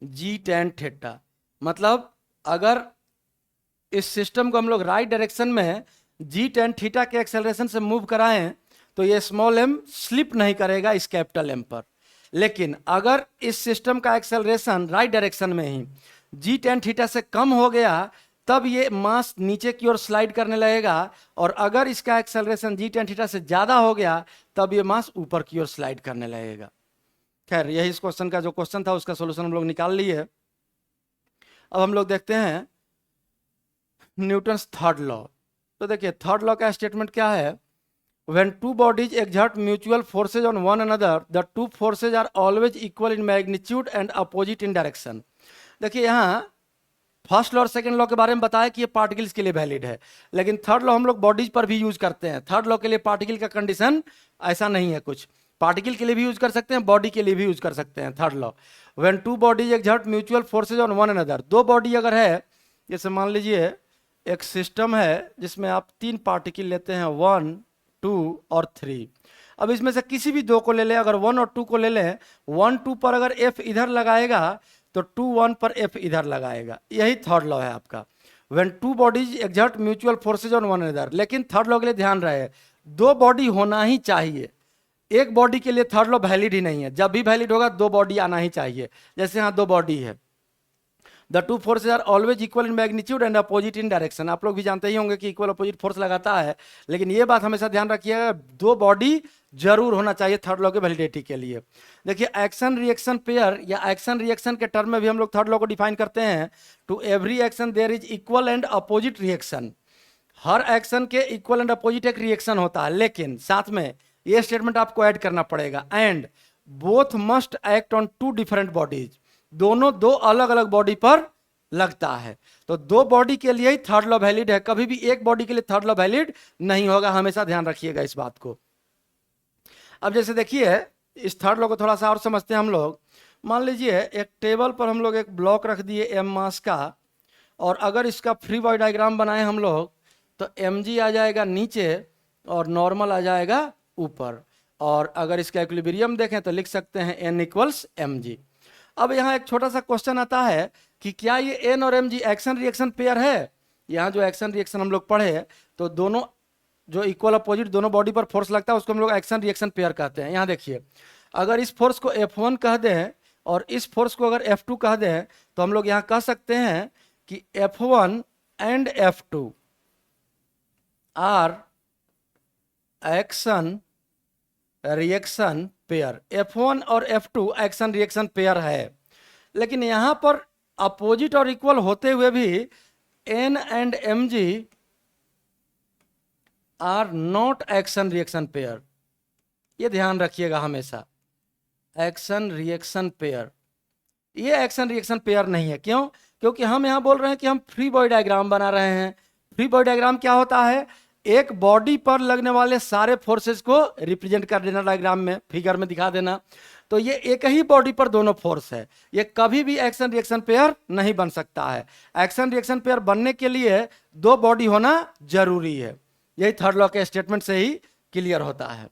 A: g टेन थीटा। मतलब अगर इस सिस्टम को हम लोग राइट डायरेक्शन में जी टेन थीटा के एक्सेलरेशन से मूव कराएं तो ये स्मॉल m स्लिप नहीं करेगा इस कैपिटल M पर। लेकिन अगर इस सिस्टम का एक्सेलरेशन राइट डायरेक्शन में ही जी टेन थीटा से कम हो गया तब ये मास नीचे की ओर स्लाइड करने लगेगा, और अगर इसका एक्सेलरेशन जी टेन थीटा से ज़्यादा हो गया तब ये मास ऊपर की ओर स्लाइड करने लगेगा। खैर यही इस क्वेश्चन का जो क्वेश्चन था उसका सोल्यूशन हम लोग निकाल लिए। अब हम लोग देखते हैं न्यूटन्स थर्ड लॉ। तो देखिए थर्ड लॉ का स्टेटमेंट क्या है, when two bodies exert mutual forces on one another the two forces are always equal in magnitude and opposite in direction. देखिए यहाँ फर्स्ट लॉ और सेकंड लॉ के बारे में बताया कि ये पार्टिकल्स के लिए वैलिड है, लेकिन थर्ड लॉ हम लोग बॉडीज पर भी यूज करते हैं। थर्ड लॉ के लिए पार्टिकल का कंडीशन ऐसा नहीं है, कुछ पार्टिकल के लिए भी यूज कर सकते हैं, बॉडी के लिए भी यूज कर सकते हैं। Third law, when two bodies exert mutual forces on one another, दो बॉडी अगर है, जैसे मान लीजिए एक सिस्टम है जिसमें आप 3 पार्टिकल लेते हैं 1, 2 और 3। अब इसमें से किसी भी 2 को ले लें, अगर 1 और 2 को ले लें, 1 2 पर अगर F इधर लगाएगा तो 2 1 पर F इधर लगाएगा। यही थर्ड लॉ है आपका, when two bodies exert mutual forces on one another. लेकिन थर्ड लॉ के लिए ध्यान रहे 2 बॉडी होना ही चाहिए, एक बॉडी के लिए थर्ड लॉ वैलिड ही नहीं है। जब भी वैलिड होगा 2 बॉडी आना ही चाहिए। जैसे यहाँ 2 बॉडी है, the two forces are always equal in magnitude and opposite in direction. आप लोग भी जानते ही होंगे कि इक्वल अपोजिट फोर्स लगाता है, लेकिन ये बात हमेशा ध्यान रखिएगा 2 बॉडी जरूर होना चाहिए थर्ड लॉ के वैलिडिटी के लिए। देखिए एक्शन रिएक्शन पेयर या एक्शन रिएक्शन के टर्म में भी हम लोग थर्ड लॉ को डिफाइन करते हैं, to every action there is equal and opposite reaction. हर एक्शन के इक्वल एंड अपोजिट एक रिएक्शन होता है, लेकिन साथ में ये स्टेटमेंट आपको ऐड करना पड़ेगा, and both must act on 2 different bodies. दोनों 2 अलग अलग बॉडी पर लगता है। तो 2 बॉडी के लिए ही थर्ड लॉ वैलिड है, कभी भी एक बॉडी के लिए थर्ड लॉ वैलिड नहीं होगा, हमेशा ध्यान रखिएगा इस बात को। अब जैसे देखिए इस थर्ड लॉ को थोड़ा सा और समझते हैं हम लोग। मान लीजिए एक टेबल पर हम लोग एक ब्लॉक रख दिए m मास का, और अगर इसका फ्री बॉडी डायग्राम बनाए हम लोग तो mg आ जाएगा नीचे और नॉर्मल आ जाएगा ऊपर, और अगर इसका इक्विलिब्रियम देखें तो लिख सकते हैं n इक्वल्स mg। अब यहाँ एक छोटा सा क्वेश्चन आता है कि क्या ये n और mg एक्शन रिएक्शन पेयर है। यहाँ जो एक्शन रिएक्शन हम लोग पढ़े तो दोनों जो इक्वल अपोजिट दोनों बॉडी पर फोर्स लगता है उसको हम लोग एक्शन रिएक्शन पेयर कहते हैं। यहाँ देखिए अगर इस फोर्स को F1 कह दें और इस फोर्स को अगर F2 कह दें तो हम लोग यहाँ कह सकते हैं कि F1 and F2 are action reaction pair. F1 और F2 एक्शन रिएक्शन पेयर है, लेकिन यहां पर अपोजिट और इक्वल होते हुए भी N and mg are not action reaction pair. ये ध्यान रखिएगा हमेशा, एक्शन रिएक्शन पेयर ये एक्शन रिएक्शन पेयर नहीं है। क्यों? क्योंकि हम यहां बोल रहे हैं कि हम फ्री बॉडी डायग्राम बना रहे हैं। फ्री बॉडी डायग्राम क्या होता है, एक बॉडी पर लगने वाले सारे फोर्सेस को रिप्रेजेंट कर देना, डायग्राम में फिगर में दिखा देना। तो ये एक ही बॉडी पर दोनों फोर्स है, ये कभी भी एक्शन रिएक्शन पेयर नहीं बन सकता है। एक्शन रिएक्शन पेयर बनने के लिए 2 बॉडी होना जरूरी है। यही थर्ड लॉ के स्टेटमेंट से ही क्लियर होता है।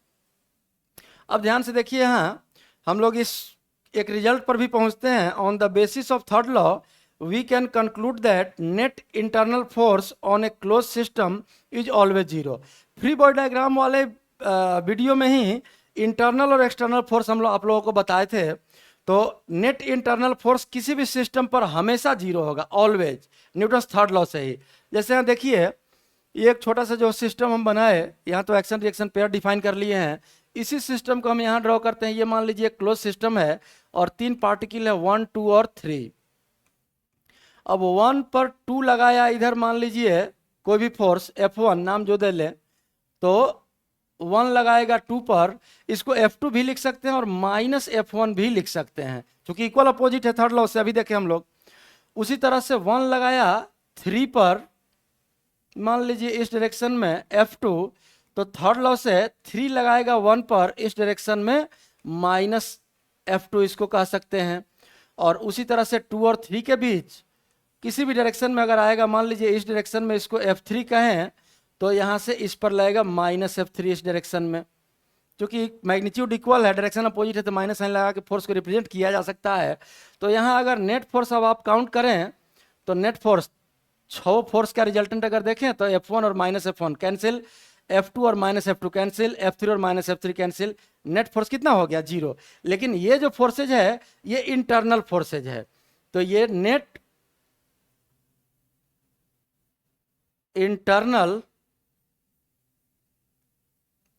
A: अब ध्यान से देखिए यहाँ हम लोग इस एक रिजल्ट पर भी पहुंचते हैं। On the basis of third law we can conclude that net internal force on a closed system is always 0। Free body diagram वाले वीडियो में ही इंटरनल और एक्सटर्नल फोर्स हम लोग आप लोगों को बताए थे। तो नेट इंटरनल फोर्स किसी भी सिस्टम पर हमेशा जीरो होगा, ऑलवेज, न्यूटन्स थर्ड लॉ से ही। जैसे यहाँ देखिए, ये एक छोटा सा जो सिस्टम हम बनाए, यहाँ तो एक्शन रिएक्शन पेयर डिफाइन कर लिए हैं। इसी सिस्टम को हम यहाँ ड्रॉ करते हैं। ये मान लीजिए एक क्लोज सिस्टम है और 3 पार्टिकल है, 1, 2 और 3। अब 1 पर 2 लगाया, इधर मान लीजिए कोई भी फोर्स F1 नाम जो दे ले, तो 1 लगाएगा 2 पर, इसको F2 भी लिख सकते हैं और -F1 भी लिख सकते हैं, क्योंकि इक्वल अपोजिट है थर्ड लॉ से, अभी देखें हम लोग। उसी तरह से 1 लगाया 3 पर, मान लीजिए इस डायरेक्शन में F2, तो थर्ड लॉ से 3 लगाएगा 1 पर इस डायरेक्शन में -F2 इसको कह सकते हैं। और उसी तरह से 2 और 3 के बीच किसी भी डायरेक्शन में अगर आएगा, मान लीजिए इस डायरेक्शन में इसको F3 कहें, तो यहाँ से इस पर लगेगा -F3 इस डायरेक्शन में। क्योंकि मैग्नीट्यूड इक्वल है, डायरेक्शन अपोजिट है, तो माइनस साइन लगा के फोर्स को रिप्रेजेंट किया जा सकता है। तो यहाँ अगर नेट फोर्स अब आप काउंट करें, तो नेट फोर्स 6 फोर्स का रिजल्टेंट अगर देखें तो F1 और -F1 कैंसिल, F2 और -F2 कैंसिल, F3 और -F3 कैंसिल, नेट फोर्स कितना हो गया? 0। लेकिन ये जो फोर्सेज है ये इंटरनल फोर्सेज है, तो ये नेट इंटरनल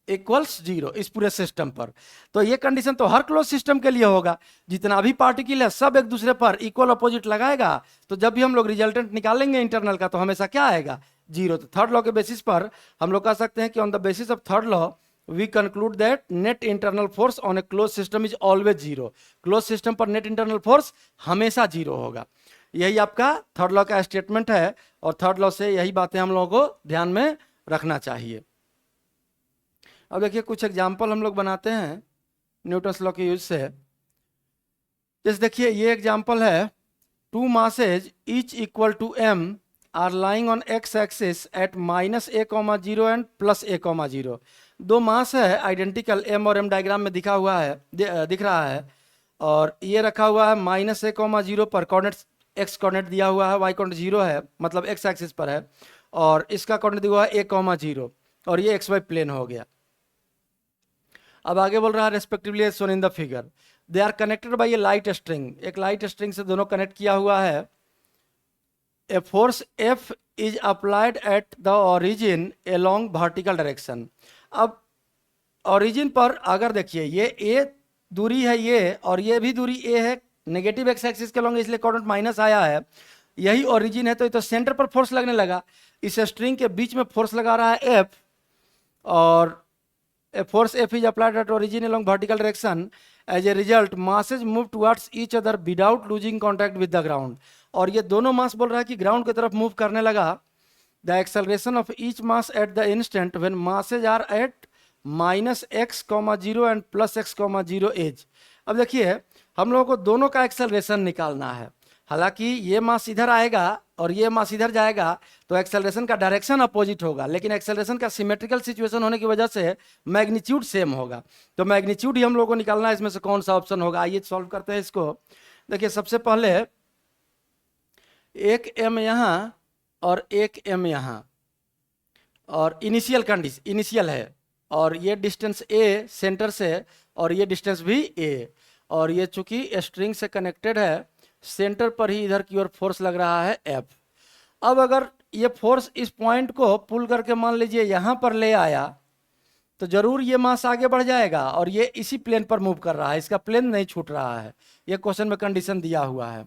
A: इक्वल्स 0 इस पूरे सिस्टम पर। तो ये कंडीशन तो हर क्लोज सिस्टम के लिए होगा, जितना भी पार्टिकल है सब एक दूसरे पर इक्वल अपोजिट लगाएगा। तो जब भी हम लोग रिजल्टेंट निकालेंगे इंटरनल का, तो हमेशा क्या आएगा? 0। तो थर्ड लॉ के बेसिस पर हम लोग कह सकते हैं कि on the basis of third law we conclude that net internal force on a close system is always 0। Close system पर नेट इंटरनल फोर्स हमेशा 0 होगा। यही आपका थर्ड लॉ का स्टेटमेंट है, और थर्ड लॉ से यही बातें हम लोगों को ध्यान में रखना चाहिए। अब देखिए कुछ एग्जाम्पल हम लोग बनाते हैं न्यूटन्स लॉ के यूज से। जैसे देखिए ये एग्जाम्पल है, 2 masses each equal to m are lying on x axis at -a,0 and +a,0। 2 मास है आइडेंटिकल, m और m डायग्राम में दिखा हुआ है, दिख रहा है। और ये रखा हुआ है -a,0 पर, कोऑर्डिनेट x कोऑर्डिनेट दिया हुआ है, y कोऑर्डिनेट 0 है, मतलब x एक्सिस पर है, और इसका कोऑर्डिनेट दिया हुआ है a,0, और ये xy प्लेन हो गया। अब आगे बोल रहा है respectively shown in the figure, they are connected by a light string. एक लाइट स्ट्रिंग से दोनों कनेक्ट किया हुआ है। A force F is applied at the origin along vertical direction. अब ओरिजिन पर अगर देखिए ये A दूरी है ये, और ये भी दूरी A है, नेगेटिव एक्स एक्सिस के लॉन्ग, इसलिए कोऑर्डिनेट माइनस आया है। यही ओरिजिन है, तो ये तो सेंटर पर फोर्स लगने लगा। इस स्ट्रिंग के बीच में फोर्स लगा रहा है F, और force F is applied at origin along vertical direction. As a result, masses move towards each other without losing contact with the ground. और ये दोनों मास बोल रहा है कि ग्राउंड की तरफ मूव करने लगा। The acceleration of each mass at the instant when masses are at -x,0 and +x,0 as. अब देखिए हम लोगों को दोनों का एक्सेलरेशन निकालना है। हालांकि ये मास इधर आएगा और ये मास इधर जाएगा, तो एक्सेलरेशन का डायरेक्शन अपोजिट होगा, लेकिन एक्सेलरेशन का सिमेट्रिकल सिचुएशन होने की वजह से मैग्नीट्यूड सेम होगा। तो मैग्नीट्यूड ही हम लोगों को निकालना है, इसमें से कौन सा ऑप्शन होगा। आइए सॉल्व करते हैं इसको। देखिए सबसे पहले एक m यहाँ और एक m यहाँ, और इनिशियल कंडीशन इनिशियल है, और ये डिस्टेंस a सेंटर से, और ये डिस्टेंस भी a, और ये चूंकि स्ट्रिंग से कनेक्टेड है, सेंटर पर ही इधर की ओर फोर्स लग रहा है F। अब अगर ये फोर्स इस पॉइंट को पुल करके मान लीजिए यहाँ पर ले आया, तो जरूर ये मास आगे बढ़ जाएगा, और ये इसी प्लेन पर मूव कर रहा है, इसका प्लेन नहीं छूट रहा है। ये क्वेश्चन में कंडीशन दिया हुआ है।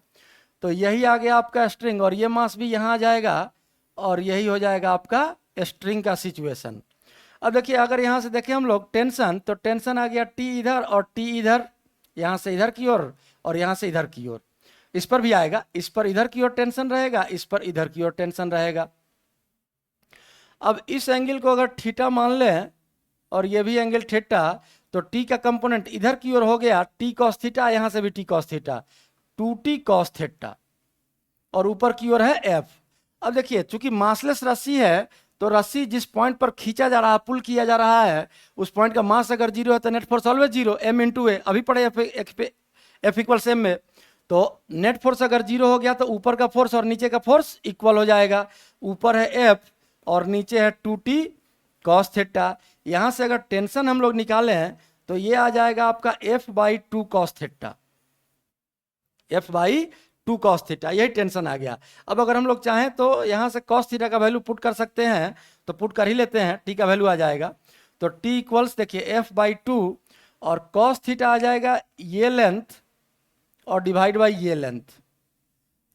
A: तो यही आ गया आपका स्ट्रिंग, और ये मास भी यहाँ आ जाएगा, और यही हो जाएगा आपका स्ट्रिंग का सिचुएशन। अब देखिए अगर यहाँ से देखें हम लोग टेंशन, तो टेंशन आ गया T इधर और T इधर, यहाँ से इधर की ओर और यहाँ से इधर की ओर। इस पर भी आएगा, इस पर इधर की ओर टेंशन रहेगा, इस पर इधर की ओर टेंशन रहेगा। अब इस एंगल को अगर थीटा मान लें और ये भी एंगल थीटा, तो टी का कंपोनेंट इधर की ओर हो गया टी कॉस थीटा, यहाँ से भी T cos theta, 2t cos theta, और ऊपर की ओर है एफ। अब देखिए चूंकि मासलेस रस्सी है, तो रस्सी जिस पॉइंट पर खींचा जा रहा है, पुल किया जा रहा है, उस पॉइंट का मास अगर 0 है तो net force always 0, m into a. अभी पढ़े F इक्वल सेम में, तो नेट फोर्स अगर 0 हो गया तो ऊपर का फोर्स और नीचे का फोर्स इक्वल हो जाएगा। ऊपर है F और नीचे है 2t कॉस थीटा। यहाँ से अगर टेंशन हम लोग निकालें तो ये आ जाएगा आपका F/2 cos theta, F/2 cos theta, यही टेंशन आ गया। अब अगर हम लोग चाहें तो यहाँ से cos थीटा का वैल्यू पुट कर सकते हैं, तो पुट कर ही लेते हैं, टी का वैल्यू आ जाएगा। तो टी इक्वल्स देखिए F/2 और cos थीटा आ जाएगा ये लेंथ और डिवाइड बाई ये लेंथ।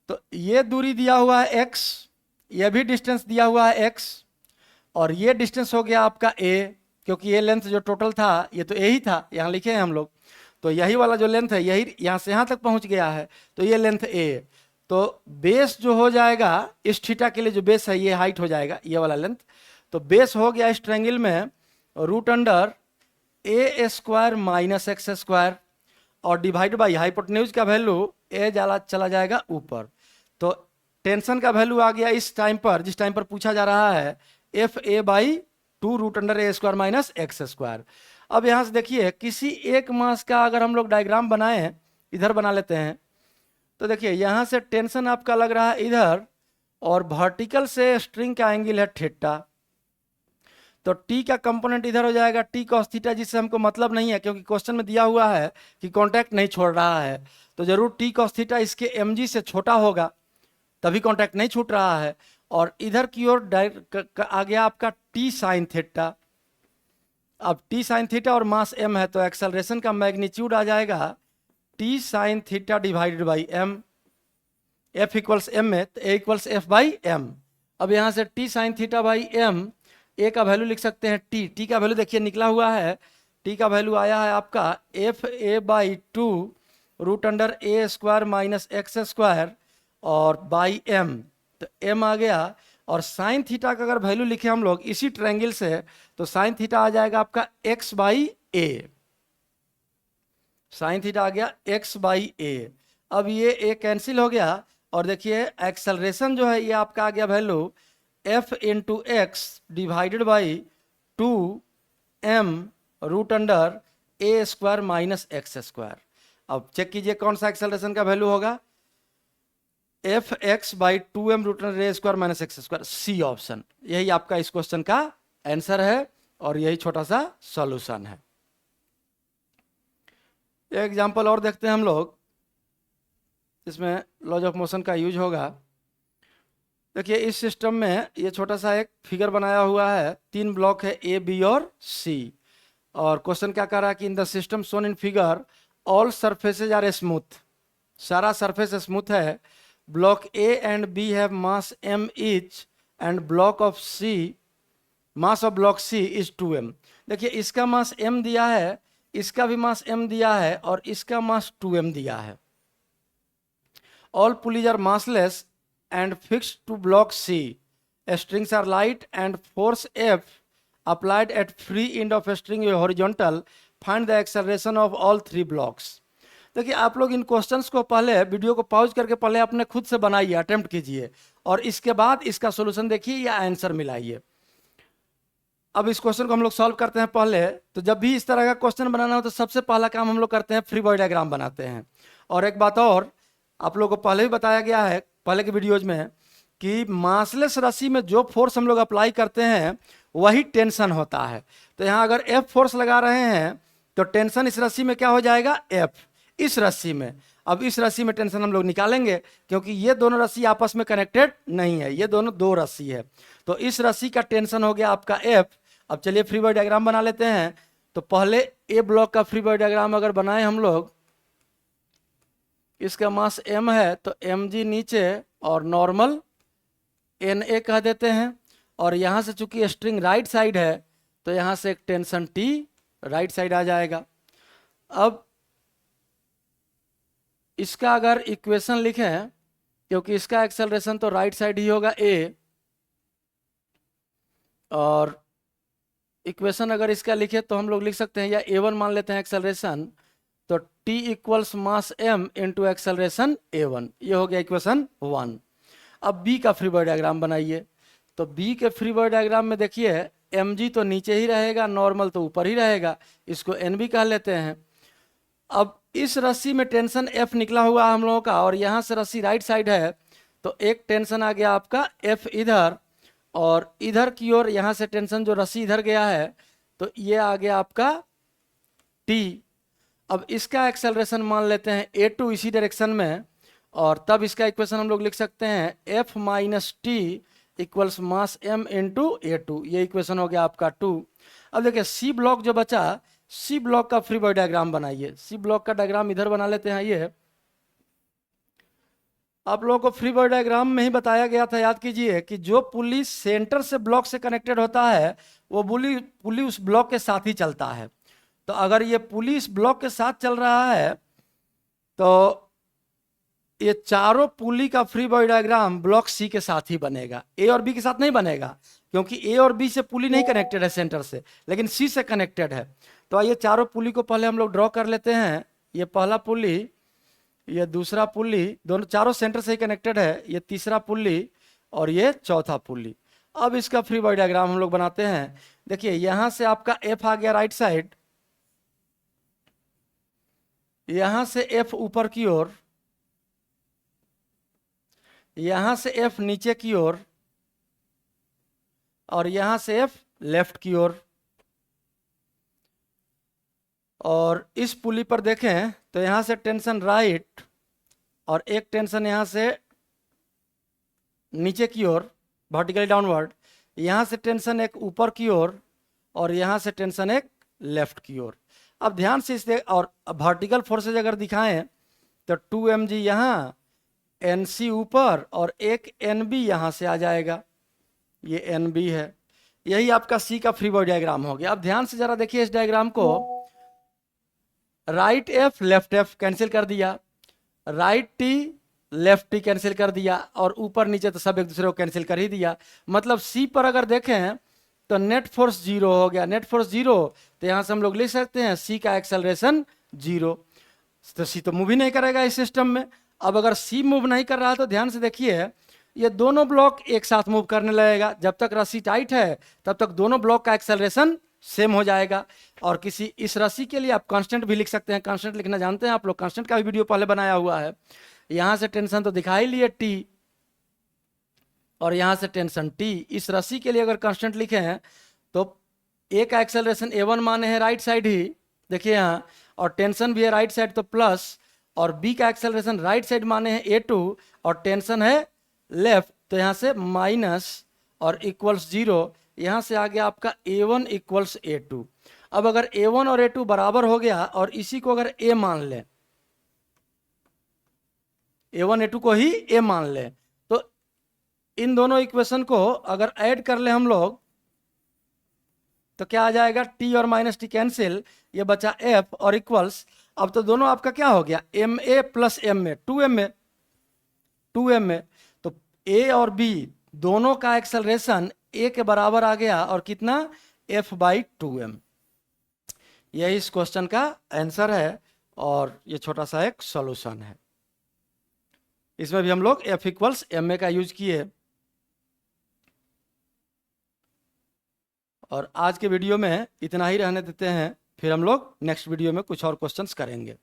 A: तो ये दूरी दिया हुआ है x, ये भी डिस्टेंस दिया हुआ है x, और ये डिस्टेंस हो गया आपका a, क्योंकि ये लेंथ जो टोटल था ये तो a ही था, यहाँ लिखे हैं हम लोग। तो यही वाला जो लेंथ है यही यहाँ से यहाँ तक पहुँच गया है, तो ये लेंथ a। तो बेस जो हो जाएगा इस थीटा के लिए, जो बेस है ये हाइट हो जाएगा ये वाला लेंथ। तो बेस हो गया इस ट्रायंगल में √a² माइनस x² और डिवाइड बाई हाइपोटेन्यूज का वैल्यू a चला जाएगा ऊपर। तो टेंशन का वैल्यू आ गया इस टाइम पर, जिस टाइम पर पूछा जा रहा है, Fa/2 √a² माइनस x²। अब यहाँ से देखिए किसी एक मास का अगर हम लोग डायग्राम बनाएं, इधर बना लेते हैं, तो देखिए यहाँ से टेंशन आपका लग रहा है इधर, और वर्टिकल से स्ट्रिंग का एंगल है थीटा। तो टी का कंपोनेंट इधर हो जाएगा टी cos थीटा, जिससे हमको मतलब नहीं है, क्योंकि क्वेश्चन में दिया हुआ है कि कांटेक्ट नहीं छोड़ रहा है, तो जरूर टी cos थीटा इसके mg से छोटा होगा, तभी कांटेक्ट नहीं छूट रहा है। और इधर की ओर आ गया आपका टी sin थीटा। अब टी sin थीटा और मास m है, तो एक्सेलरेशन का मैग्नीट्यूड आ जाएगा T sin theta divided by m। f equals m है तो a इक्वल्स f/m। अब यहाँ से T sin theta by m, a का वैल्यू लिख सकते हैं t का वैल्यू देखिए निकला हुआ है, t का वैल्यू आया है आपका Fa/2 √a² माइनस x² और बाई m, तो m आ गया। और साइन थीटा का अगर वैल्यू लिखे हम लोग इसी ट्रायंगल से, तो साइन थीटा आ जाएगा आपका x/a, साइन थीटा आ गया x/a। अब ये a कैंसिल हो गया, और देखिए एक्सेलरेशन जो है ये आपका आ गया value f/x divided by 2m √a² minus x²। अब चेक कीजिए कौन सा एक्सेलरेशन का वैल्यू होगा, Fx/2m √a² minus x², C option. यही आपका इस क्वेश्चन का आंसर है, और यही छोटा सा सॉल्यूशन है। एक एग्जांपल और देखते हैं हम लोग, इसमें लॉज ऑफ मोशन का यूज होगा। देखिए इस सिस्टम में ये छोटा सा एक फिगर बनाया हुआ है, 3 ब्लॉक है A, B और C, और क्वेश्चन क्या कह रहा है कि in the system shown in figure all surfaces are smooth, सारा सरफेस स्मूथ है। Block A and B have mass m each and block of C, mass of block C is 2m। देखिए इसका मास m दिया है, इसका भी मास m दिया है, और इसका मास 2m दिया है। All pulleys are massless and fixed to block C. Strings are light and force F applied at free end of a string horizontal. Find the acceleration of all 3 blocks. देखिए आप लोग इन questions को पहले video को pause करके पहले अपने खुद से बनाइए, अटेम्प्ट कीजिए, और इसके बाद इसका सॉल्यूशन देखिए या आंसर मिलाइए। अब इस क्वेश्चन को हम लोग सॉल्व करते हैं। पहले तो जब भी इस तरह का क्वेश्चन बनाना हो तो सबसे पहला काम हम लोग करते हैं फ्री बॉडी डायग्राम बनाते हैं। और एक बात और, आप लोगों को पहले भी बताया गया है पहले के वीडियोज में कि मासलेस राशि में जो फोर्स हम लोग अप्लाई करते हैं वही टेंशन होता है। तो यहाँ अगर F फोर्स लगा रहे हैं तो टेंशन इस राशि में क्या हो जाएगा, F इस राशि में। अब इस राशि में टेंशन हम लोग निकालेंगे, क्योंकि ये दोनों राशि आपस में कनेक्टेड नहीं है, ये दोनों 2 राशि है। तो इस राशि का टेंशन हो गया आपका F। अब चलिए फ्री बॉडी डायग्राम बना लेते हैं। तो पहले A ब्लॉक का फ्री बॉडी डायग्राम अगर बनाए हम लोग, इसका मास m है तो mg नीचे और नॉर्मल na कह देते हैं। और यहाँ से चूंकि स्ट्रिंग राइट साइड है तो यहाँ से एक टेंशन T राइट साइड आ जाएगा। अब इसका अगर इक्वेशन लिखें, क्योंकि इसका एक्सेलरेशन तो राइट साइड ही होगा a, और इक्वेशन अगर इसका लिखे तो हम लोग लिख सकते हैं, या a1 मान लेते हैं एक्सेलरेशन, तो T इक्वल्स मास m इंटू एक्सेलरेशन a1, ये हो गया इक्वेशन 1। अब B का फ्री बॉडी डायग्राम बनाइए। तो B के फ्री बॉडी डायग्राम में देखिए mg तो नीचे ही रहेगा, नॉर्मल तो ऊपर ही रहेगा, इसको nb कह लेते हैं। अब इस रस्सी में टेंशन F निकला हुआ हम लोगों का, और यहाँ से रस्सी राइट साइड है, तो एक टेंशन आ गया आपका F इधर, और इधर की ओर यहाँ से टेंशन जो रस्सी इधर गया है तो ये आ गया आपका t। अब इसका एक्सेलरेशन मान लेते हैं a2 इसी डायरेक्शन में, और तब इसका इक्वेशन हम लोग लिख सकते हैं f माइनस टी इक्वल्स मास m इंटू a2। ये इक्वेशन हो गया आपका 2। अब देखिए सी ब्लॉक जो बचा, सी ब्लॉक का फ्री बॉडी डायग्राम बनाइए। सी ब्लॉक का डायग्राम इधर बना लेते हैं। ये आप लोगों को फ्री बॉडी डायग्राम में ही बताया गया था, याद कीजिए कि जो पुली सेंटर से ब्लॉक से कनेक्टेड होता है वो पुली उस ब्लॉक के साथ ही चलता है। तो अगर ये पुली इस ब्लॉक के साथ चल रहा है तो ये चारों पुली का free body diagram block C के साथ ही बनेगा, ए और बी के साथ नहीं बनेगा, क्योंकि ए और बी से पुली नहीं कनेक्टेड है सेंटर से, लेकिन सी से कनेक्टेड है। तो ये चारों पुली को पहले हम लोग ड्रॉ कर लेते हैं। ये पहला पुली, ये दूसरा पुली, दोनों चारों सेंटर से ही कनेक्टेड है। ये तीसरा पुली और ये चौथा पुली। अब इसका फ्री बॉडी डायग्राम हम लोग बनाते हैं। देखिए यहां से आपका एफ आ गया राइट साइड, यहां से एफ ऊपर की ओर, यहां से एफ नीचे की ओर, और यहां से एफ लेफ्ट की ओर। और इस पुली पर देखें तो यहां से टेंशन राइट और एक टेंशन यहां से नीचे की ओर वर्टिकली डाउनवर्ड, यहां से टेंशन एक ऊपर की ओर और यहां से टेंशन एक लेफ्ट की ओर। अब ध्यान से इसे, और वर्टिकल फोर्सेज अगर दिखाएं तो 2 mg यहां, NC ऊपर और एक NB यहां से आ जाएगा, ये NB है। यही आपका C का फ्री बॉडी डायग्राम हो गया। अब ध्यान से जरा देखिए इस डायग्राम को, right F left F cancel कर दिया, right T left T cancel कर दिया, और ऊपर नीचे तो सब एक दूसरे को कैंसिल कर ही दिया। मतलब सी पर अगर देखें तो नेट फोर्स 0 हो गया। नेट फोर्स 0, तो यहां से हम लोग लिख सकते हैं सी का एक्सेलरेशन 0। तो सी तो मूव ही नहीं करेगा इस सिस्टम में। अब अगर सी मूव नहीं कर रहा है तो ध्यान से देखिए ये दोनों ब्लॉक एक साथ मूव करने लगेगा। जब तक रस्सी टाइट है तब तक दोनों ब्लॉक का एक्सेलरेशन सेम हो जाएगा। और किसी इस रस्सी के लिए आप कांस्टेंट भी लिख सकते हैं। कांस्टेंट लिखना जानते हैं आप लोग? कांस्टेंट का भी वीडियो पहले बनाया हुआ है। यहां से टेंशन तो दिखाई लिए टी, और यहां से टेंशन टी। इस रस्सी के लिए अगर कांस्टेंट लिखे हैं तो ए का एक्सेलरेशन a1 माने हैं राइट साइड ही, देखिए यहाँ, और टेंशन भी है राइट साइड तो प्लस, और बी का एक्सेलरेशन राइट साइड माने हैं a2 और टेंशन है लेफ्ट, तो यहाँ से माइनस और इक्वल्स 0। यहाँ से आ गया आपका a1 इक्वल्स a2। अब अगर a1 और a2 बराबर हो गया और इसी को अगर a मान लें, a1 a2 को ही a मान लें, तो इन दोनों इक्वेशन को अगर ऐड कर ले हम लोग तो क्या आ जाएगा, t और माइनस टी कैंसिल, ये बचा f और इक्वल्स। अब तो दोनों आपका क्या हो गया, ma प्लस ma, 2ma। तो a और b दोनों का एक्सेलरेशन a के बराबर आ गया, और कितना, f/2m। यही इस क्वेश्चन का आंसर है, और ये छोटा सा एक सॉल्यूशन है। इसमें भी हम लोग f इक्वल्स ma का यूज किए। और आज के वीडियो में इतना ही रहने देते हैं, फिर हम लोग नेक्स्ट वीडियो में कुछ और क्वेश्चंस करेंगे।